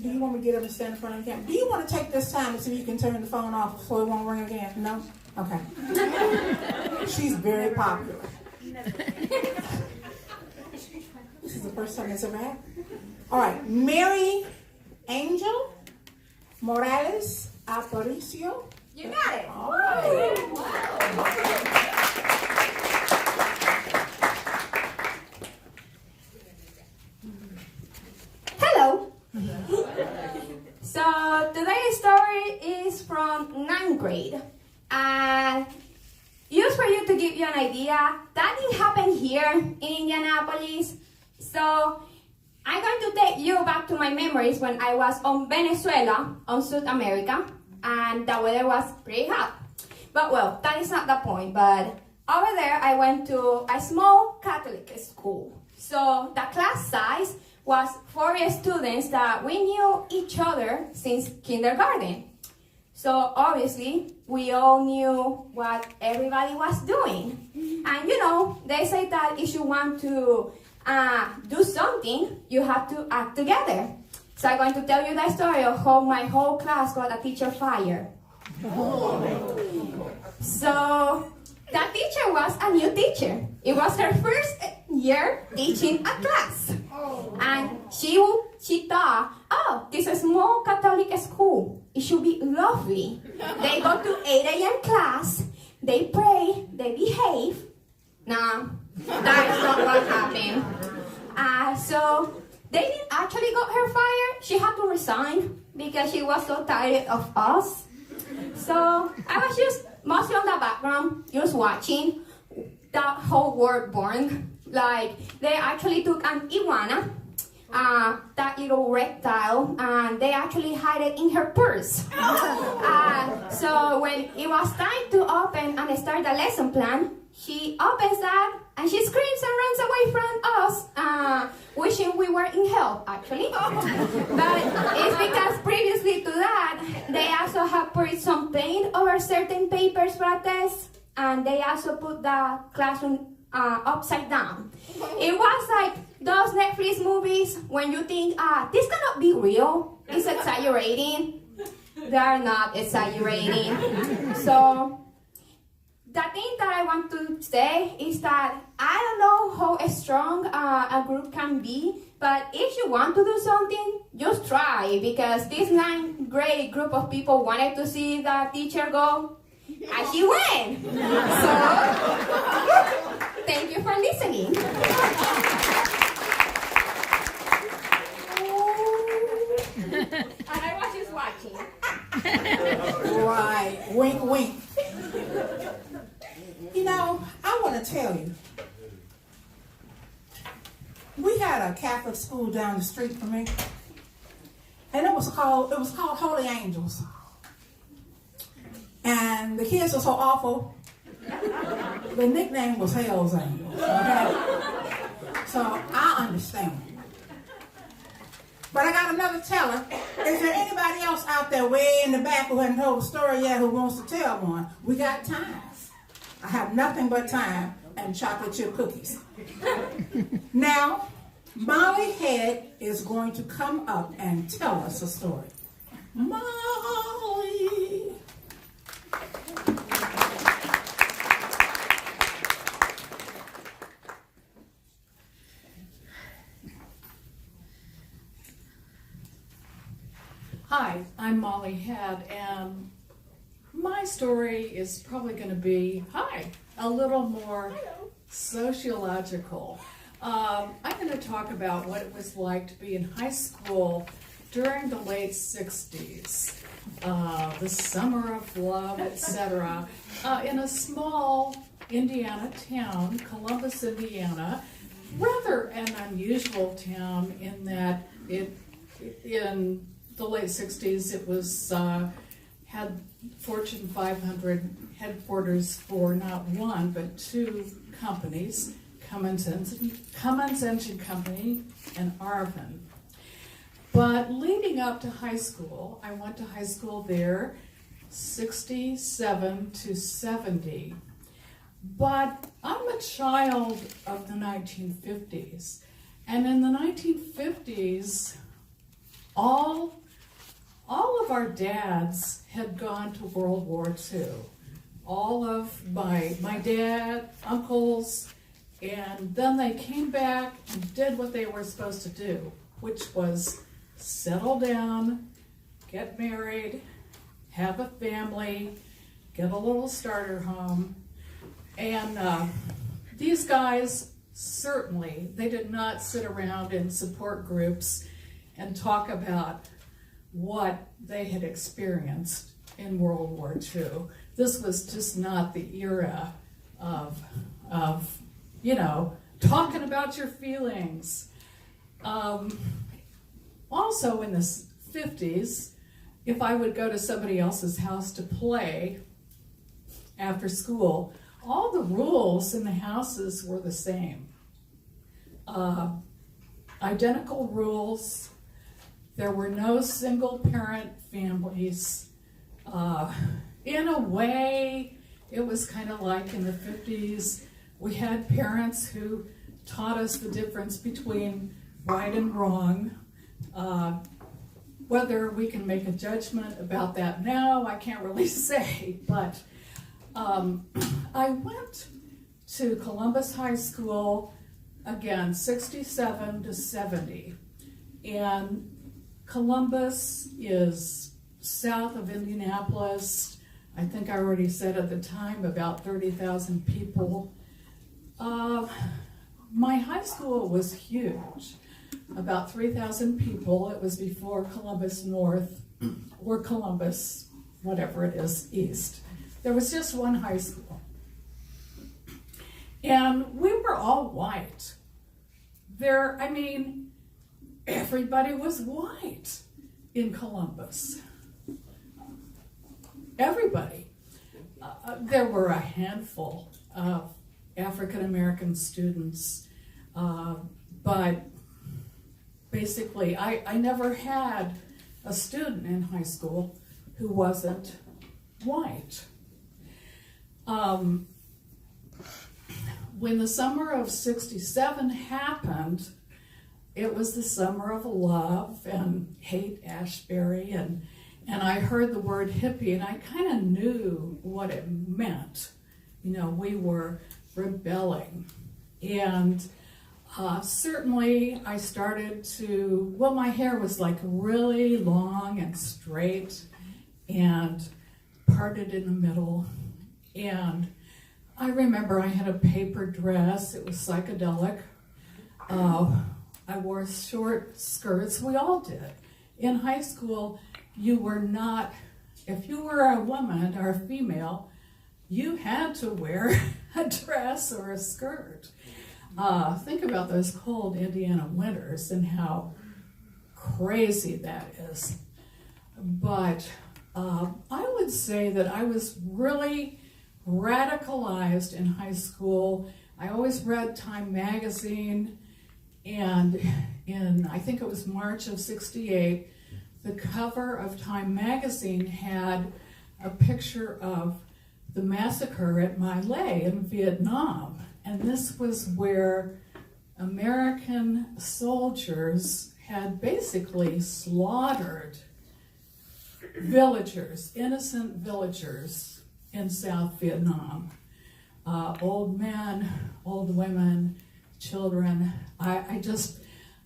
S2: Do you want me to get up and stand in front of the camera? Do you want to take this time to see if you can turn the phone off so it won't ring again? No? Okay. She's very popular. This is the first time it's ever happened. All right. Mary Angel Morales Aparicio.
S11: You got it.
S2: All right.
S12: that didn't happen here in Indianapolis. So I'm going to take you back to my memories when I was on Venezuela, on South America, and the weather was pretty hot. But well, that is not the point. But over there, I went to a small Catholic school. So the class size was 40 students that we knew each other since kindergarten. So obviously, we all knew what everybody was doing. And you know, they say that if you want to do something, you have to act together. So I'm going to tell you the story of how my whole class got a teacher fired. So that teacher was a new teacher. It was her first year teaching a class. And she thought, oh, this is a small Catholic school. It should be lovely. They go to 8 a.m. class, they pray, they behave. No, that is not what happened. So they didn't actually got her fired. She had to resign because she was so tired of us. So I was just mostly on the background, just watching that whole world burn. Like, they actually took an iguana, that little reptile, and they actually hide it in her purse. So when it was time to open and start the lesson plan, she opens that and she screams and runs away from us, wishing we were in hell, actually. But it's because previously to that, they also have put some paint over certain papers for a test, and they also put the classroom upside down. It was like those Netflix movies when you think, this cannot be real, it's exaggerating. They are not exaggerating. So the thing that I want to say is that I don't know how strong a group can be, but if you want to do something, just try, because this 9th grade group of people wanted to see the teacher go, and she went. So, thank you for listening. I was just watching.
S2: Right, wink, wink. You know, I want to tell you, we had a Catholic school down the street from me, and it was called Holy Angels. And the kids were so awful, the nickname was Hell's Angels. Okay? So I understand. But I got another teller. Is there anybody else out there way in the back who hasn't told a story yet who wants to tell one? We got time. I have nothing but time and chocolate chip cookies. Now, Molly Head is going to come up and tell us a story. Molly.
S13: Hi, I'm Molly Head, and my story is probably going to be, a little more sociological. I'm going to talk about what it was like to be in high school during the late 60s, the summer of love, etc., in a small Indiana town, Columbus, Indiana, rather an unusual town in that in the late 60s, it was had Fortune 500 headquarters for not one but two companies, Cummins Engine Company and Arvin. But leading up to high school, I went to high school there, 67 to 70. But I'm a child of the 1950s, and in the 1950s, all of our dads had gone to World War II. All of my dad, uncles, and then they came back and did what they were supposed to do, which was settle down, get married, have a family, get a little starter home. And these guys, certainly, they did not sit around in support groups and talk about what they had experienced in World War II. This was just not the era of talking about your feelings. Also in the 50s, if I would go to somebody else's house to play after school, all the rules in the houses were the same. Identical rules. There were no single parent families. In a way, it was kind of like in the 50s, we had parents who taught us the difference between right and wrong. Whether we can make a judgment about that now, I can't really say, but I went to Columbus High School, again, 67 to 70, and Columbus is south of Indianapolis. I think I already said at the time about 30,000 people. My high school was huge, about 3,000 people. It was before Columbus North or Columbus, whatever it is, East. There was just one high school. And we were all white. Everybody was white in Columbus. Everybody. There were a handful of African American students, but basically I never had a student in high school who wasn't white. When the summer of 67 happened, it was the summer of love and Haight-Ashbury, and I heard the word hippie, and I kind of knew what it meant. We were rebelling. And certainly I started to, my hair was like really long and straight and parted in the middle. And I remember I had a paper dress. It was psychedelic. I wore short skirts. We all did. In high school, you were not, if you were a woman or a female, you had to wear a dress or a skirt. Think about those cold Indiana winters and how crazy that is. But I would say that I was really radicalized in high school. I always read Time magazine, and in, I think it was March of 68, the cover of Time magazine had a picture of the massacre at My Lai in Vietnam. And this was where American soldiers had basically slaughtered villagers, innocent villagers in South Vietnam. Old men, old women, children. I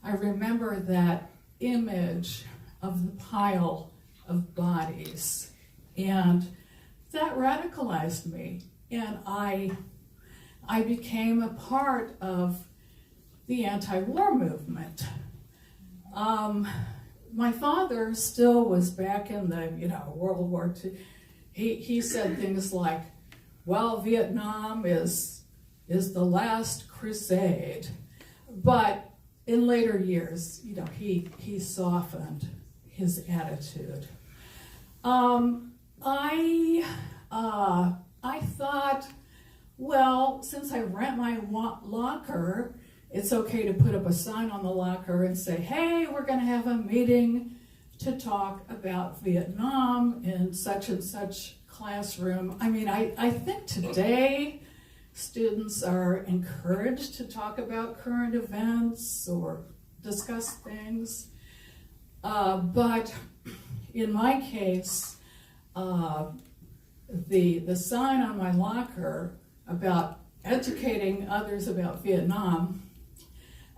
S13: remember that image of the pile of bodies, and that radicalized me, and I became a part of the anti-war movement. My father still was back in the World War II. He said things like, well, Vietnam is the last crusade. But in later years, he softened his attitude. I thought, well, since I rent my locker, it's okay to put up a sign on the locker and say, hey, we're going to have a meeting to talk about Vietnam in such and such classroom. I think today students are encouraged to talk about current events or discuss things. But in my case, the sign on my locker about educating others about Vietnam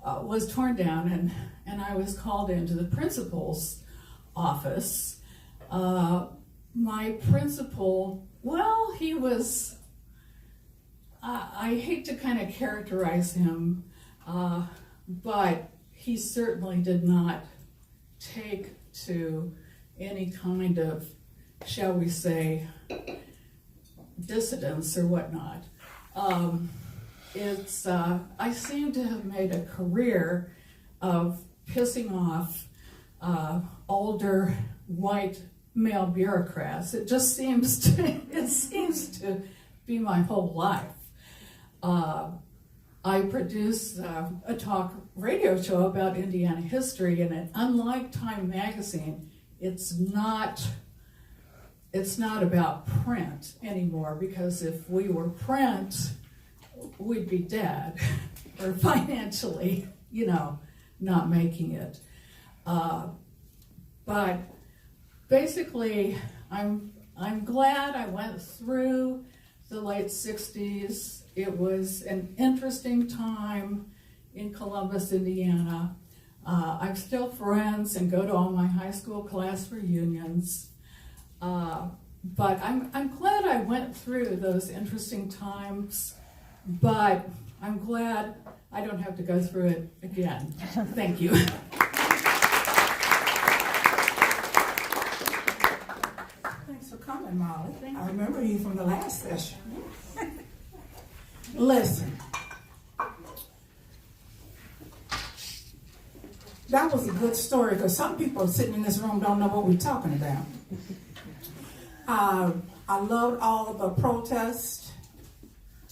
S13: was torn down, and I was called into the principal's office. My principal, well, he was, I hate to kind of characterize him, but he certainly did not take to any kind of, shall we say, dissidence or whatnot. I seem to have made a career of pissing off older white male bureaucrats. It seems to be my whole life. I produce a talk radio show about Indiana history, and unlike Time magazine, it's not about print anymore, because if we were print, we'd be dead or financially, not making it. But basically, I'm glad I went through the late 60s. It was an interesting time in Columbus, Indiana. I'm still friends and go to all my high school class reunions. But I'm glad I went through those interesting times, but I'm glad I don't have to go through it again. Thank you.
S2: Thanks for coming, Molly. I remember you from the last session. Listen, that was a good story, because some people sitting in this room don't know what we're talking about. I loved all of the protests.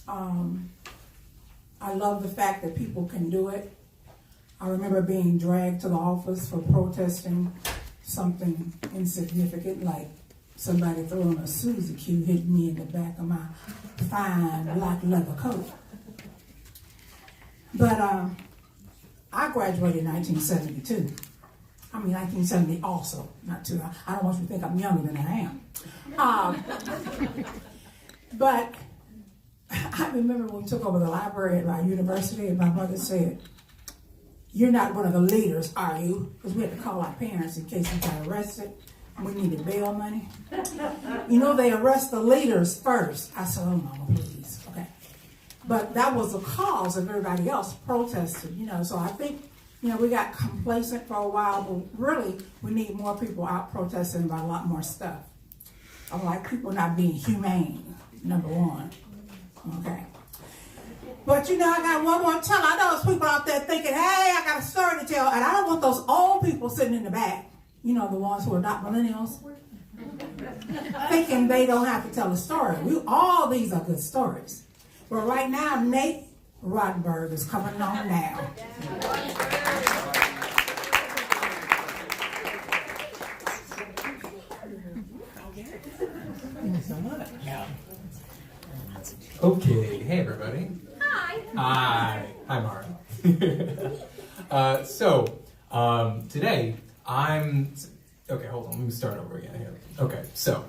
S2: I love the fact that people can do it. I remember being dragged to the office for protesting something insignificant, like somebody throwing a Suzy Q hitting me in the back of my fine black leather coat. But I graduated in 1972. I mean 1970 also, not too. I don't want you to think I'm younger than I am. But I remember when we took over the library at our university, and my mother said, "You're not one of the leaders, are you?" Because we had to call our parents in case we got arrested. We needed bail money. They arrest the leaders first. I said, "Oh, Mama, please." Okay. But that was the cause of everybody else protesting, So I think, we got complacent for a while, but really we need more people out protesting about a lot more stuff. I'm like people not being humane, number one. Okay. But I got one more to tell. I know there's people out there thinking, hey, I got a story to tell, and I don't want those old people sitting in the back, the ones who are not millennials, thinking they don't have to tell a story. All these are good stories. But right now, Nate Roddenberg is coming on now.
S7: Okay, hey everybody. Hi. Hi, Mara. Today okay, hold on, let me start over again here. Okay, so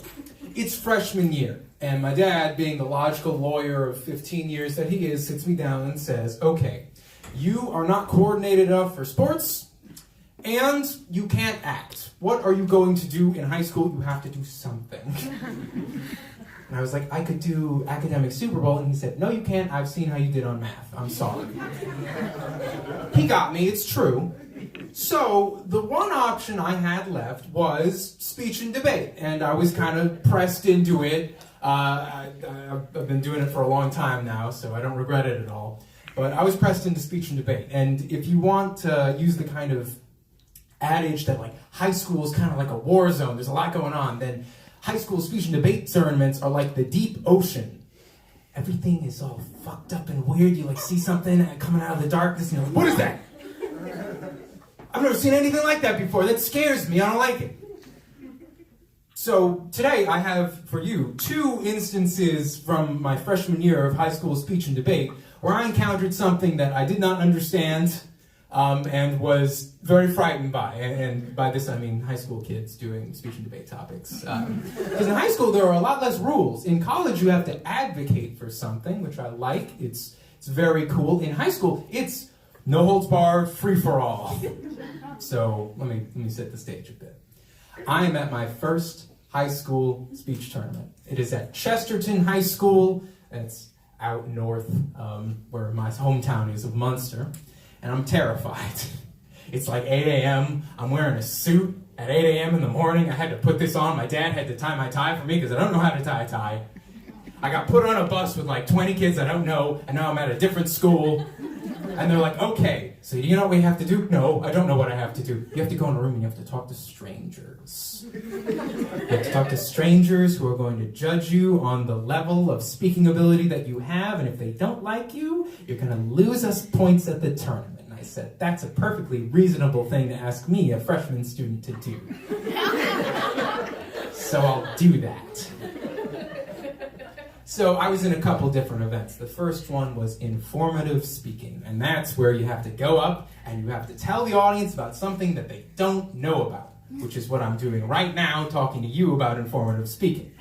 S7: it's freshman year, and my dad, being the logical lawyer of 15 years that he is, sits me down and says, okay, you are not coordinated enough for sports, and you can't act. What are you going to do in high school? You have to do something. And I was like, I could do academic Super Bowl. And he said, no, you can't. I've seen how you did on math. I'm sorry. He got me. It's true. So the one option I had left was speech and debate. And I was kind of pressed into it. I've been doing it for a long time now, so I don't regret it at all. But I was pressed into speech and debate. And if you want to use the kind of adage that like high school is kind of like a war zone, there's a lot going on, then high school speech and debate tournaments are like the deep ocean. Everything is all fucked up and weird. You like see something coming out of the darkness and you're like, what is that? I've never seen anything like that before. That scares me. I don't like it. So today I have for you 2 instances from my freshman year of high school speech and debate where I encountered something that I did not understand and was very frightened by. And by this I mean high school kids doing speech and debate topics. Because in high school there are a lot less rules. In college you have to advocate for something, which I like. It's very cool. In high school it's no holds barred, free for all. So let me set the stage a bit. I am at my first high school speech tournament. It is at Chesterton High School. It's out north where my hometown is of Munster. And I'm terrified. It's like 8 a.m. I'm wearing a suit at 8 a.m. in the morning. I had to put this on. My dad had to tie my tie for me because I don't know how to tie a tie. I got put on a bus with like 20 kids I don't know, and now I'm at a different school. And they're like, okay, so do you know what we have to do? No, I don't know what I have to do. You have to go in a room and you have to talk to strangers. You have to talk to strangers who are going to judge you on the level of speaking ability that you have, and if they don't like you, you're going to lose us points at the tournament. And I said, that's a perfectly reasonable thing to ask me, a freshman student, to do. So I'll do that. So I was in a couple different events. The first one was informative speaking, and that's where you have to go up and you have to tell the audience about something that they don't know about, which is what I'm doing right now, talking to you about informative speaking.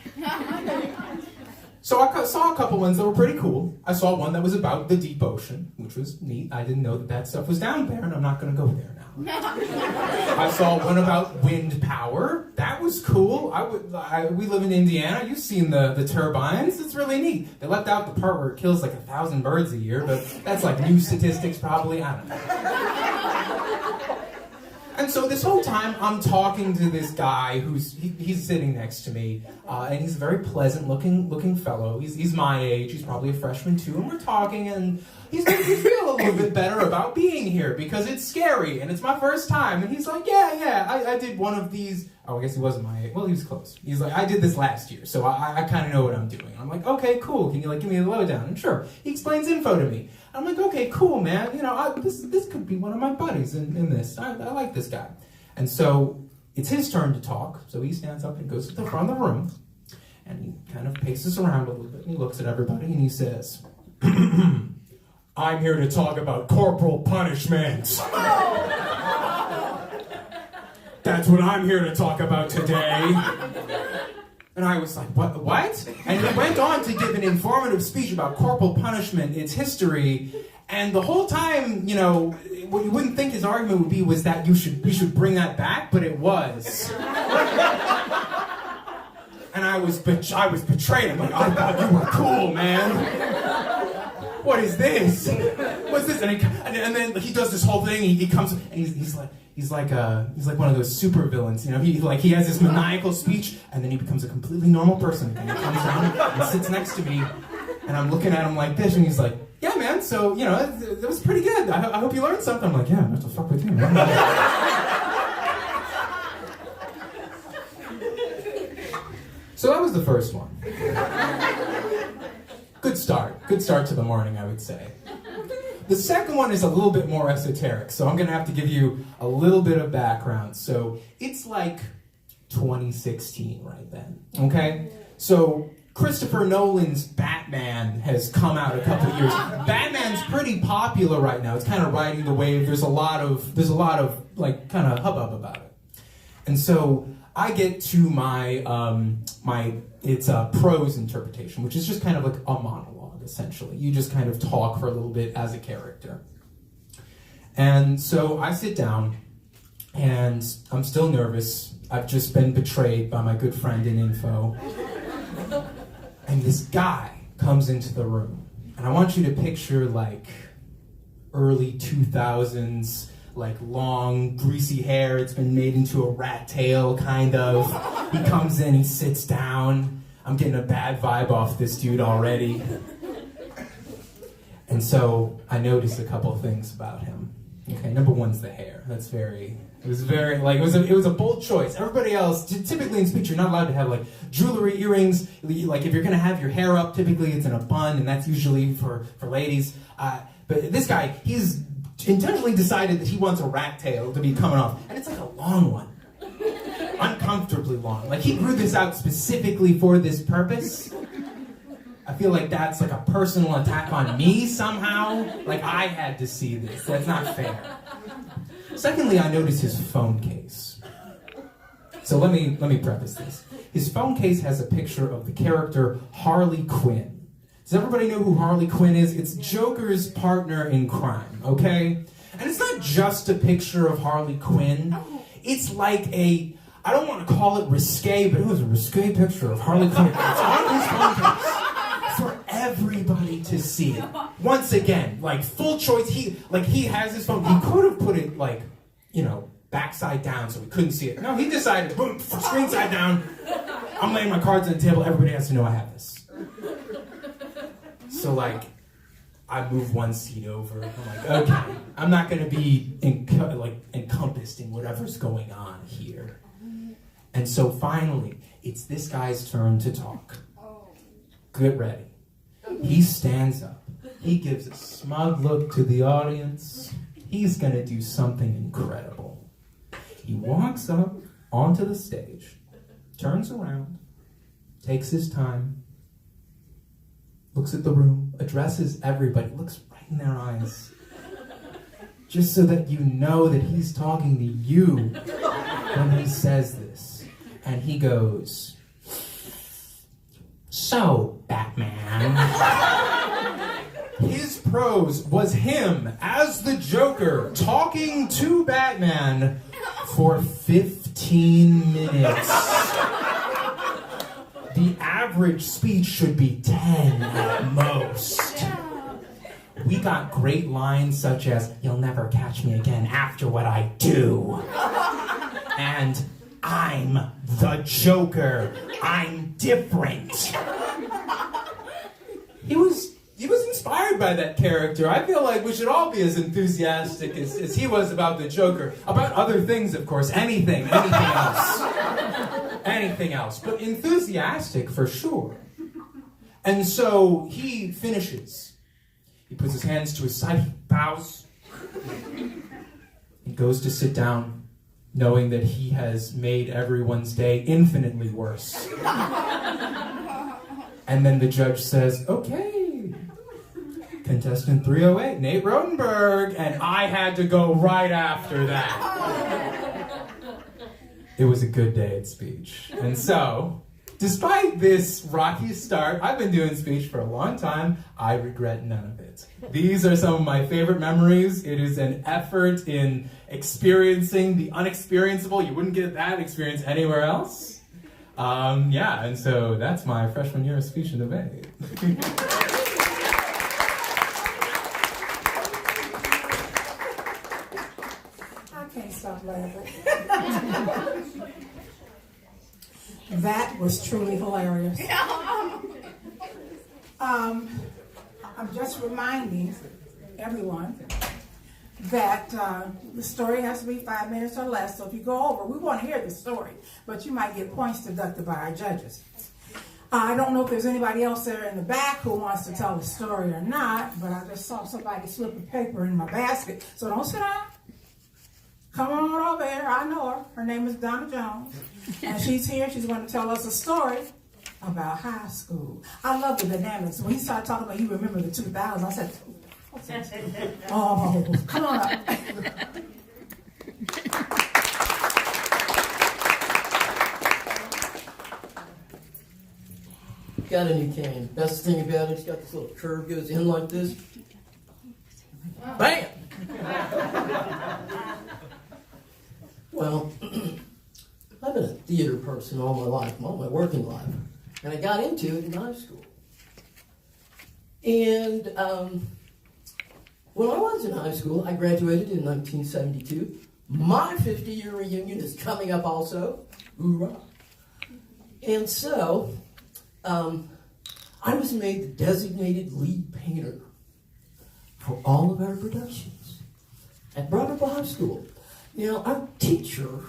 S7: So I saw a couple ones that were pretty cool. I saw one that was about the deep ocean, which was neat. I didn't know that that stuff was down there, and I'm not going to go there now. I saw one about wind power. That was cool. We live in Indiana. You've seen the turbines. It's really neat. They left out the part where it kills like 1,000 birds a year, but that's like new statistics probably. I don't know. And so this whole time I'm talking to this guy he's sitting next to me, and he's a very pleasant looking fellow. He's my age. He's probably a freshman too, and we're talking, and he's making me feel a little bit better about being here because it's scary and it's my first time. And he's like, yeah, I did one of these. Oh, I guess he wasn't my age. Well, he was close. He's like, I did this last year, so I kind of know what I'm doing. And I'm like, okay, cool. Can you like give me the lowdown? And sure, he explains info to me. I'm like, okay, cool, man. You know, this could be one of my buddies in this. I like this guy. And so it's his turn to talk. So he stands up and goes to the front of the room, and he kind of paces around a little bit, and he looks at everybody, and he says, I'm here to talk about corporal punishment. That's what I'm here to talk about today. And I was like, what? And he went on to give an informative speech about corporal punishment, its history, and the whole time, you know, what you wouldn't think his argument would be was that we should bring that back, but it was. And I was betrayed. I'm like, I thought you were cool, man. What is this? What's this? And then he does this whole thing. He comes and he's like one of those super villains, you know. He has this maniacal speech, and then he becomes a completely normal person. And he comes down and sits next to me, and I'm looking at him like this, and he's like, "Yeah, man. So you know, it was pretty good. I hope you learned something." I'm like, "Yeah, what the fuck with you, man?" So that was the first one. Good start to the morning, I would say. The second one is a little bit more esoteric, so I'm going to have to give you a little bit of background. So it's like 2016 right then, okay? So Christopher Nolan's Batman has come out a couple years. Batman's pretty popular right now. It's kind of riding the wave. There's a lot of like kind of hubbub about it. And so I get to my it's a prose interpretation, which is just kind of like a monologue, essentially. You just kind of talk for a little bit as a character. And so I sit down, and I'm still nervous. I've just been betrayed by my good friend in info. And this guy comes into the room. And I want you to picture like early 2000s, like long, greasy hair. It's been made into a rat tail, kind of. He comes in, he sits down. I'm getting a bad vibe off this dude already. And so I noticed a couple of things about him. Okay, number one's the hair. It was a bold choice. Everybody else, typically in speech, you're not allowed to have like jewelry, earrings. Like if you're gonna have your hair up, typically it's in a bun, and that's usually for ladies. But this guy, he's intentionally decided that he wants a rat tail to be coming off, and it's like a long one, uncomfortably long. Like he grew this out specifically for this purpose. I feel like that's like a personal attack on me somehow. Like I had to see this. That's not fair. Secondly, I noticed his phone case. So let me preface this. His phone case has a picture of the character Harley Quinn. Does everybody know who Harley Quinn is? It's Joker's partner in crime, okay? And it's not just a picture of Harley Quinn. It's like I don't want to call it risque, but it was a risque picture of Harley Quinn. It's on his phone case for everybody to see. Once again, like full choice. He has his phone. He could have put it like, you know, backside down so we couldn't see it. No, he decided, boom, screen side down. I'm laying my cards on the table. Everybody has to know I have this.
S14: So like, I move one seat over. I'm like, okay, I'm not going to be encompassed in whatever's going on here. And so finally, it's this guy's turn to talk. Get ready. He stands up. He gives a smug look to the audience. He's going to do something incredible. He walks up onto the stage, turns around, takes his time, looks at the room, addresses everybody, looks right in their eyes, just so that you know that he's talking to you when he says this. And he goes, "So, Batman." His prose was him as the Joker talking to Batman for 15 minutes. The average speech should be 10 at most. We got great lines such as, "You'll never catch me again after what I do." And, "I'm the Joker. I'm different." He was inspired by that character. I feel like we should all be as enthusiastic as he was about the Joker. About other things, of course. Anything else. Anything else. But enthusiastic for sure. And so he finishes. He puts his hands to his side, he bows. He goes to sit down, knowing that he has made everyone's day infinitely worse. And then the judge says, "Okay, contestant 308, Nate Rodenberg," and I had to go right after that. It was a good day at speech. And so, despite this rocky start, I've been doing speech for a long time. I regret none of it. These are some of my favorite memories. It is an effort in experiencing the unexperienceable. You wouldn't get that experience anywhere else. And so that's my freshman year of speech and debate.
S2: I can't stop laughing. That was truly hilarious. I'm just reminding everyone that the story has to be 5 minutes or less. So if you go over, we want to hear the story, but you might get points deducted by our judges. I don't know if there's anybody else there in the back who wants to tell the story or not, but I just saw somebody slip a paper in my basket. So don't sit down. Come on over here. I know her. Her name is Donna Jones. And she's here. She's going to tell us a story about high school. I love the dynamics. When he started talking about you remember the 2000s, I said, "Oh, come on up."
S5: Got a new cane. Best thing about it, it's got this little curve, goes in like this. Bam! Well, I've been a theater person all my life, all my working life. And I got into it in high school. And when I was in high school, I graduated in 1972. My 50-year reunion is coming up also. Hoorah. And so, I was made the designated lead painter for all of our productions at Broad High School. Now, our teacher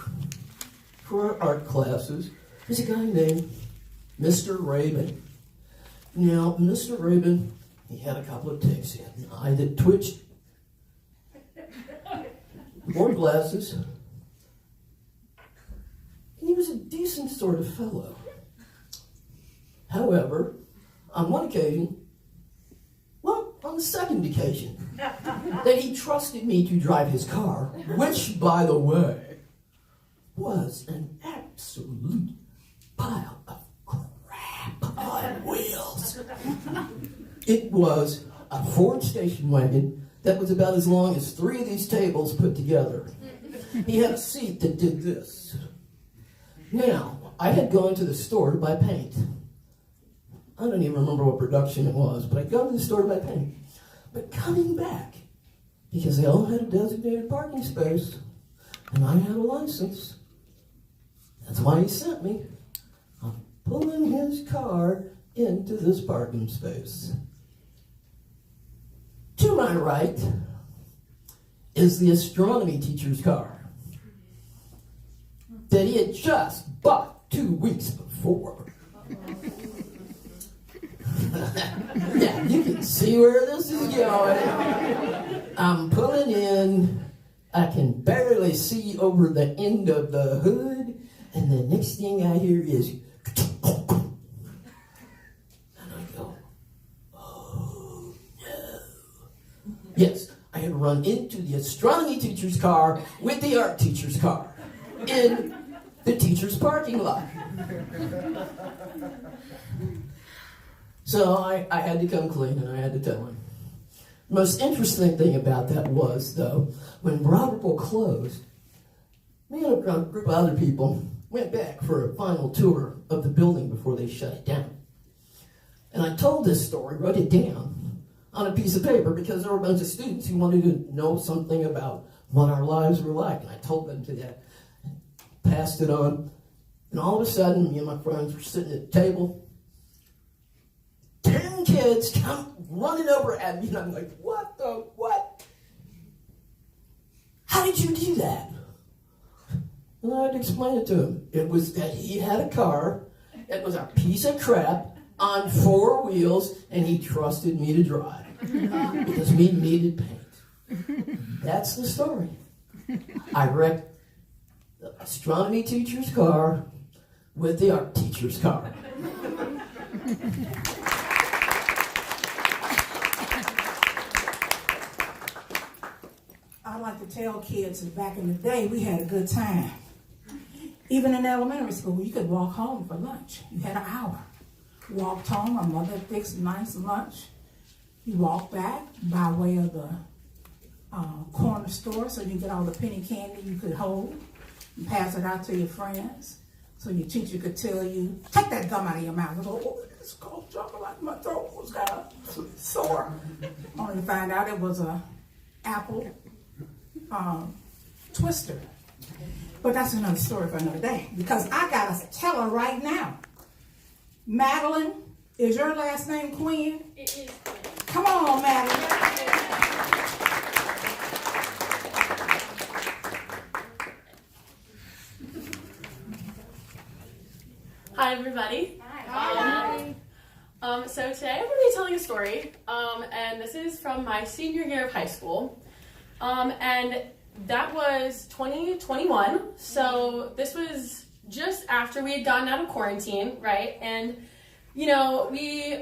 S5: for our art classes is a guy named Mr. Rabin. Now, Mr. Rabin, he had a couple of ticks. He had an eye that twitched, wore glasses, and he was a decent sort of fellow. However, on one occasion, well, on the second occasion, that he trusted me to drive his car, which, by the way, was an absolute pile of crap on wheels. It was a Ford station wagon that was about as long as 3 of these tables put together. He had a seat that did this. Now, I had gone to the store to buy paint. I don't even remember what production it was, but I'd gone to the store to buy paint. But coming back, because they all had a designated parking space, and I had a license, that's why he sent me. I'm pulling his car into this parking space. To my right is the astronomy teacher's car that he had just bought 2 weeks before. Yeah, you can see where this is going. I'm pulling in. I can barely see over the end of the hood. And the next thing I hear is... And I go, oh no. Yes, I had run into the astronomy teacher's car with the art teacher's car in the teacher's parking lot. So I had to come clean and I had to tell him. The most interesting thing about that was, though, when Broadwell closed, me and a group of other people went back for a final tour of the building before they shut it down. And I told this story, wrote it down on a piece of paper because there were a bunch of students who wanted to know something about what our lives were like. And I told them to that, passed it on. And all of a sudden, me and my friends were sitting at the table. 10 kids come running over at me, and I'm like, what? How did you do that? And I had to explain it to him. It was that he had a car, it was a piece of crap on 4 wheels, and he trusted me to drive because we needed paint. That's the story. I wrecked the astronomy teacher's car with the art teacher's car.
S2: I like to tell kids that back in the day, we had a good time. Even in elementary school, you could walk home for lunch. You had an hour. Walked home, my mother fixed a nice lunch. You walk back by way of the corner store so you get all the penny candy you could hold and pass it out to your friends. So your teacher could tell you, take that gum out of your mouth. I go, oh, it's cold chocolate, my throat was kind of sore. Only to find out it was a apple twister. But that's another story for another day because I got to tell her right now. Madeline, is your last name Quinn?
S3: It is.
S2: Come on, Madeline.
S15: Hi, everybody.
S4: Hi.
S15: So today I'm going to be telling a story, and this is from my senior year of high school, and that was 2021, so this was just after we had gotten out of quarantine, right? And, you know,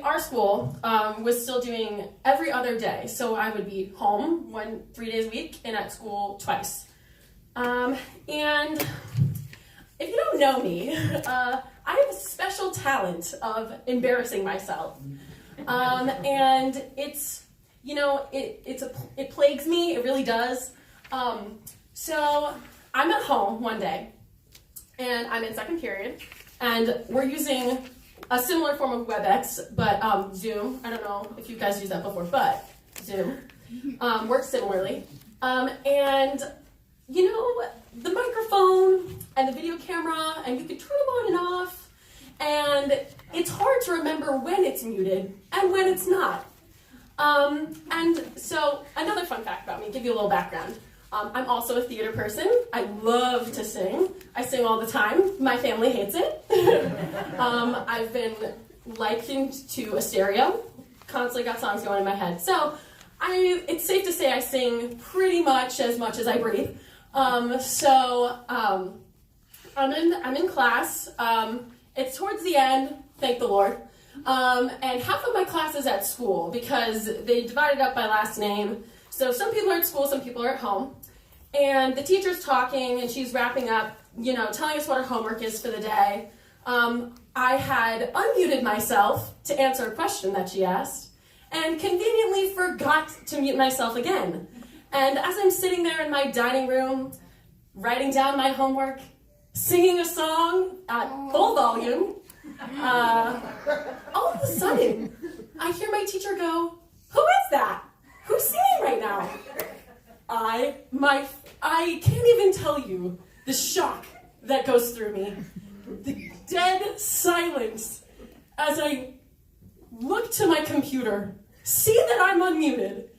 S15: our school was still doing every other day, so I would be home 3 days a week and at school twice. And if you don't know me, I have a special talent of embarrassing myself. And it's, you know, it plagues me, it really does. So I'm at home one day, and I'm in second period, and we're using a similar form of WebEx, but Zoom. I don't know if you guys used that before, but Zoom works similarly. And, you know, the microphone and the video camera, and you can turn them on and off, and it's hard to remember when it's muted and when it's not. And so another fun fact about me, give you a little background. I'm also a theater person. I love to sing. I sing all the time. My family hates it. I've been likened to a stereo. Constantly got songs going in my head. So it's safe to say I sing pretty much as I breathe. I'm in class. It's towards the end, thank the Lord. And half of my class is at school because they divided up by last name. So some people are at school, some people are at home. And the teacher's talking and she's wrapping up, you know, telling us what our homework is for the day. I had unmuted myself to answer a question that she asked and conveniently forgot to mute myself again. And as I'm sitting there in my dining room, writing down my homework, singing a song at full volume, all of a sudden, I hear my teacher go, "Who is that? Who's singing right now?" I can't even tell you the shock that goes through me. The dead silence as I look to my computer, see that I'm unmuted,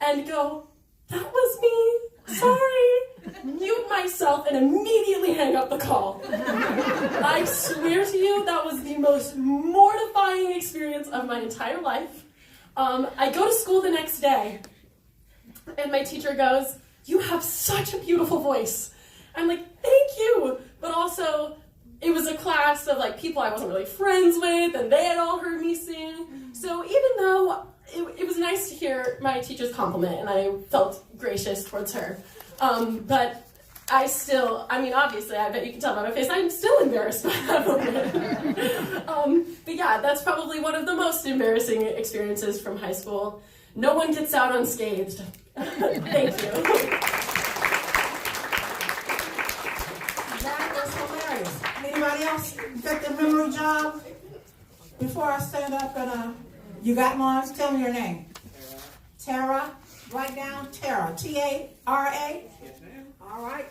S15: and go, "That was me, sorry," mute myself, and immediately hang up the call. I swear to you, that was the most mortifying experience of my entire life. I go to school the next day, and my teacher goes, "You have such a beautiful voice." I'm like, "Thank you," but also, it was a class of like people I wasn't really friends with, and they had all heard me sing. So even though it was nice to hear my teacher's compliment, and I felt gracious towards her, but obviously, I bet you can tell by my face, I'm still embarrassed by that moment. But yeah, that's probably one of the most embarrassing experiences from high school. No one gets out unscathed. Thank you.
S2: That was hilarious. Anybody else got the memory job? Before I stand up and you got Mars, tell me your name. Tara. Write down Tara. T-A-R-A? Yes, ma'am. All right.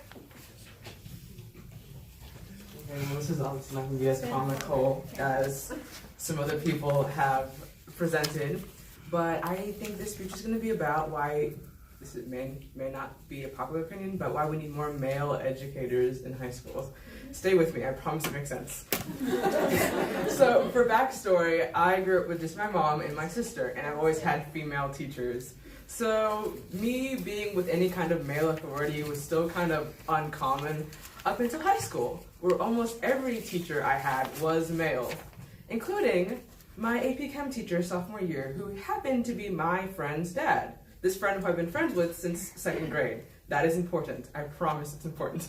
S16: Okay, well, this is obviously not going to be as comical as some other people have presented, but I think this speech is going to be about why, this may not be a popular opinion, but why we need more male educators in high schools. Stay with me, I promise it makes sense. So, for backstory, I grew up with just my mom and my sister, and I've always had female teachers. So, me being with any kind of male authority was still kind of uncommon up until high school, where almost every teacher I had was male, including my AP Chem teacher sophomore year, who happened to be my friend's dad. This friend who I've been friends with since 2nd grade. That is important. I promise it's important.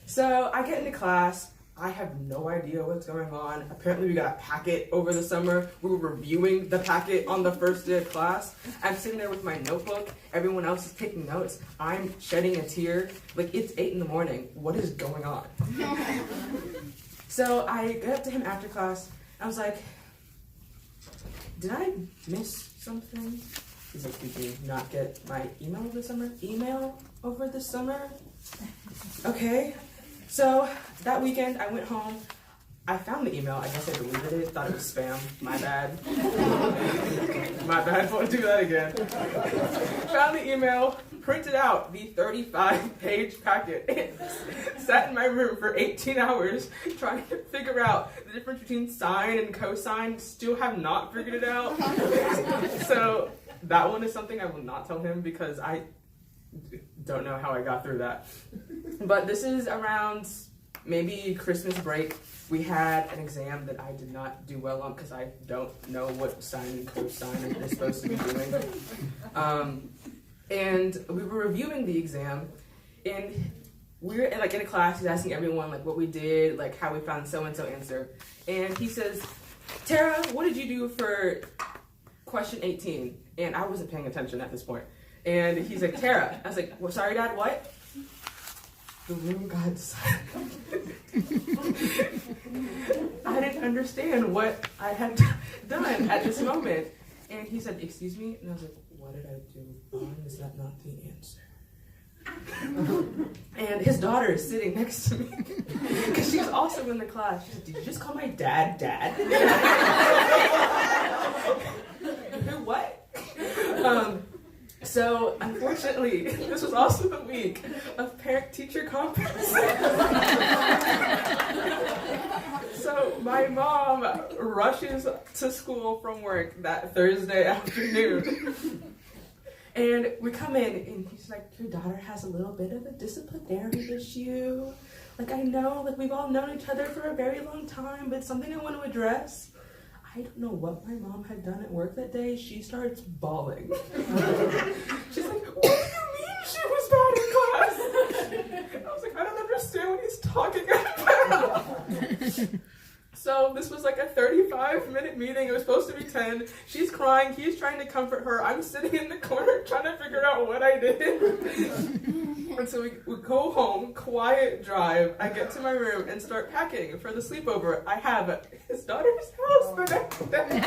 S16: So I get into class. I have no idea what's going on. Apparently we got a packet over the summer. We were reviewing the packet on the first day of class. I'm sitting there with my notebook. Everyone else is taking notes. I'm shedding a tear. Like, it's 8 in the morning. What is going on? So I get up to him after class. I was like, did I miss something? He's like, did you not get my email over the summer? Email over the summer? Okay. So that weekend, I went home. I found the email. I guess I deleted it. Thought it was spam. My bad. My bad. Won't do that again. Found the email. Printed out the 35-page packet. Sat in my room for 18 hours trying to figure out the difference between sine and cosine. Still have not figured it out. So that one is something I will not tell him because I don't know how I got through that. But this is around maybe Christmas break. We had an exam that I did not do well on because I don't know what sine and cosine is supposed to be doing. And we were reviewing the exam, and we were like in a class. He's asking everyone like what we did, like how we found so-and-so answer. And he says, Tara, what did you do for question 18? And I wasn't paying attention at this point. And he's like, Tara. I was like, well, sorry, Dad, what? The room got silent. I didn't understand what I had done at this moment. And he said, excuse me? And I was like, what did I do wrong? Is that not the answer? And his daughter is sitting next to me. Because she's also in the class. She said, did you just call my dad Dad? Who, what? So, unfortunately, this was also the week of parent-teacher conference. So, my mom rushes to school from work that Thursday afternoon. And we come in, and he's like, your daughter has a little bit of a disciplinary issue. Like, I know, like, we've all known each other for a very long time, but it's something I want to address. I don't know what my mom had done at work that day. She starts bawling. She's like, what do you mean she was bad in class? I was like, I don't understand what he's talking about. So this was like a 35-minute meeting. It was supposed to be 10. She's crying. He's trying to comfort her. I'm sitting in the corner trying to figure out what I did. And so we go home, quiet drive. I get to my room and start packing for the sleepover. I have his daughter's house the next day.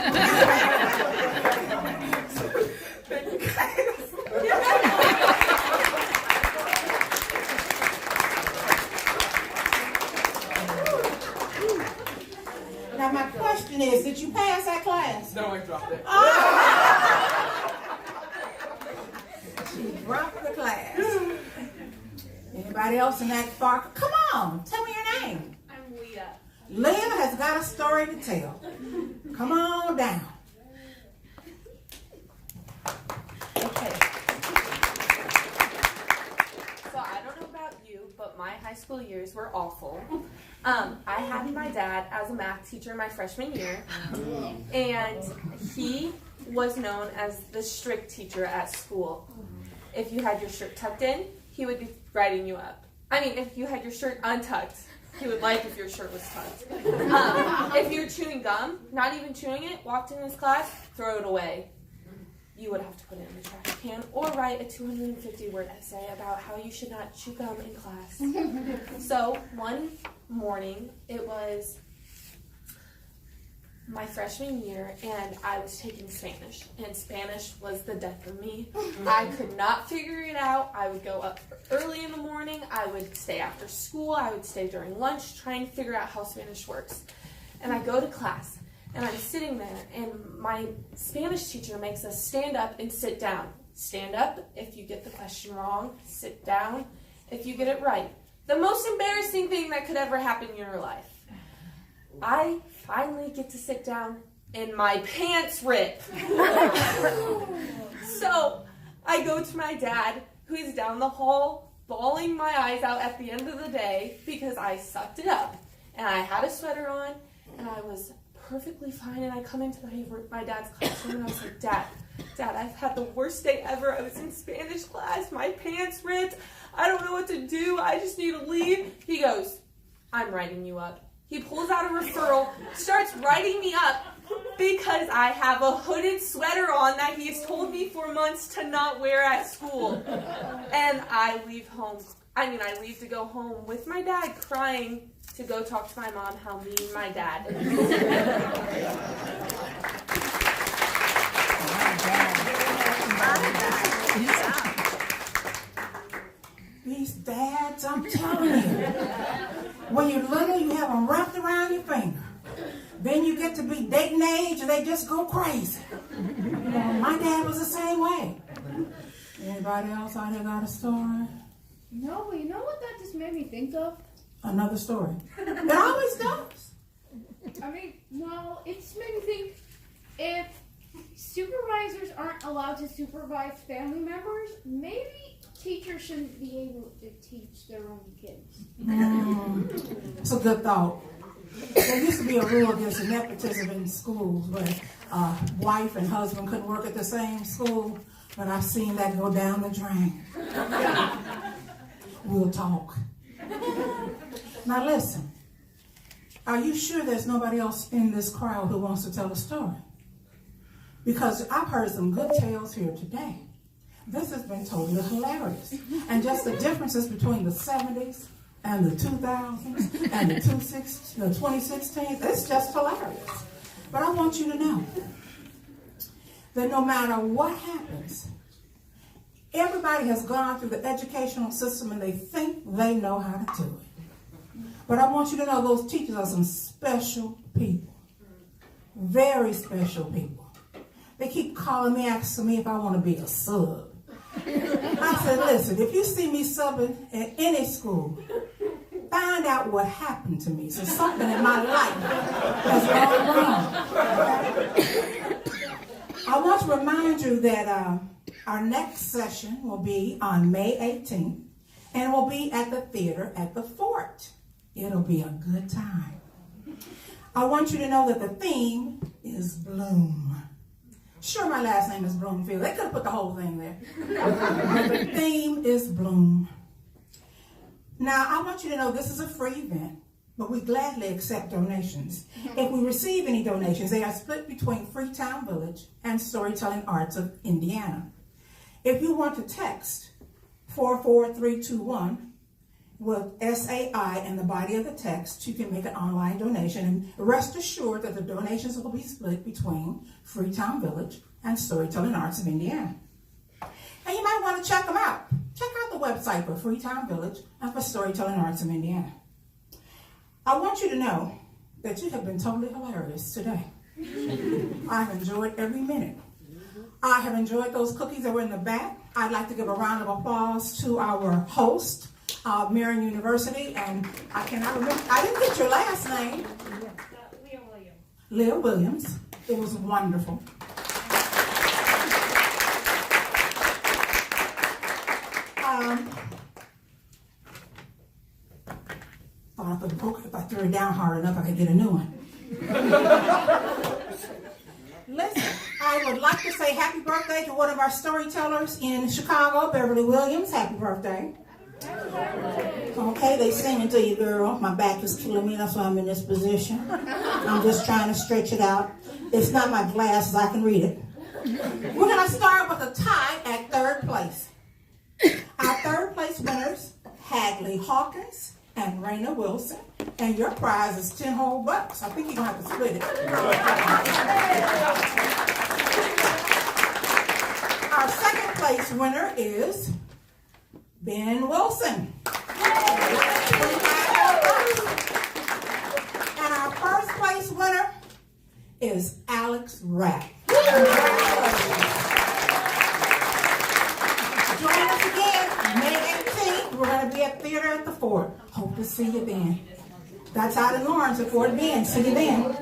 S16: So, thank you guys.
S2: Now my question is, did you pass that class?
S16: No, I dropped it.
S2: top of the class. Anybody else in that far? Come on, tell me your name.
S17: I'm Leah.
S2: Leah has got a story to tell. Come on down.
S17: Okay. So I don't know about you, but my high school years were awful. I had my dad as a math teacher my freshman year, and he was known as the strict teacher at school. If you had your shirt tucked in, he would be writing you up. I mean, if you had your shirt untucked, he would like if your shirt was tucked. If you're chewing gum, not even chewing it, walked in his class, throw it away. You would have to put it in the trash can or write a 250-word essay about how you should not chew gum in class. So one morning, it was my freshman year, and I was taking Spanish, and Spanish was the death of me. I could not figure it out. I would go up early in the morning. I would stay after school. I would stay during lunch trying to figure out how Spanish works. And I go to class, and I'm sitting there, and my Spanish teacher makes us stand up and sit down. Stand up if you get the question wrong. Sit down if you get it right. The most embarrassing thing that could ever happen in your life. I finally get to sit down, and my pants rip. So I go to my dad, who is down the hall, bawling my eyes out at the end of the day because I sucked it up. And I had a sweater on, and I was perfectly fine. And I come into my dad's classroom, and I was like, Dad, I've had the worst day ever. I was in Spanish class. My pants ripped. I don't know what to do. I just need to leave. He goes, I'm writing you up. He pulls out a referral, starts writing me up because I have a hooded sweater on that he's told me for months to not wear at school. And I leave home. I leave to go home with my dad crying to go talk to my mom how mean my dad is.
S2: These dads, I'm telling you. When you're little, you have them wrapped around your finger. Then you get to be dating age, and they just go crazy. My dad was the same way. Anybody else out there got a story?
S18: No, but you know what that just made me think of?
S2: Another story. It always does.
S18: It just made me think, if supervisors aren't allowed to supervise family members, maybe teachers shouldn't be able to teach their own kids.
S2: It's a good thought. There used to be a rule against nepotism in schools where wife and husband couldn't work at the same school, but I've seen that go down the drain. We'll talk. Now listen, are you sure there's nobody else in this crowd who wants to tell a story? Because I've heard some good tales here today. This has been totally hilarious. And just the differences between the 70s and the 2000s and the 2016s, it's just hilarious. But I want you to know that no matter what happens, everybody has gone through the educational system and they think they know how to do it. But I want you to know those teachers are some special people. Very special people. They keep calling me, asking me if I want to be a sub. I said, listen, if you see me subbing at any school, find out what happened to me. So something in my life has gone wrong. I want to remind you that our next session will be on May 18th, and it will be at the theater at the Fort. It'll be a good time. I want you to know that the theme is Bloom. Sure, my last name is Bloomfield. They could have put the whole thing there. But the theme is Bloom. Now, I want you to know this is a free event, but we gladly accept donations. If we receive any donations, they are split between Freetown Village and Storytelling Arts of Indiana. If you want to text 44321 with SAI in the body of the text, you can make an online donation, and rest assured that the donations will be split between Freetown Village and Storytelling Arts of Indiana. And you might want to check them out. Check out the website for Freetown Village and for Storytelling Arts of Indiana. I want you to know that you have been totally hilarious today. I have enjoyed every minute. I have enjoyed those cookies that were in the back. I'd like to give a round of applause to our host of Marian University, and I cannot remember, I didn't get your last name.
S4: Leah Williams.
S2: Leah Williams. It was wonderful. If I threw it down hard enough, I could get a new one. Listen, I would like to say happy birthday to one of our storytellers in Chicago, Beverly Williams. Happy birthday. Okay, they singing to you, girl. My back is killing me, that's why I'm in this position. I'm just trying to stretch it out. It's not my glasses, I can read it. We're going to start with a tie at third place. Our third place winners, Hadley Hawkins and Raina Wilson. And your prize is 10 whole bucks. I think you're going to have to split it. Our second place winner is Ben Wilson. And our first place winner is Alex Rapp. Join us again May 18th. We're going to be at Theater at the Fort. Hope to see you then. That's out in Lawrence at Fort Bend. See you then.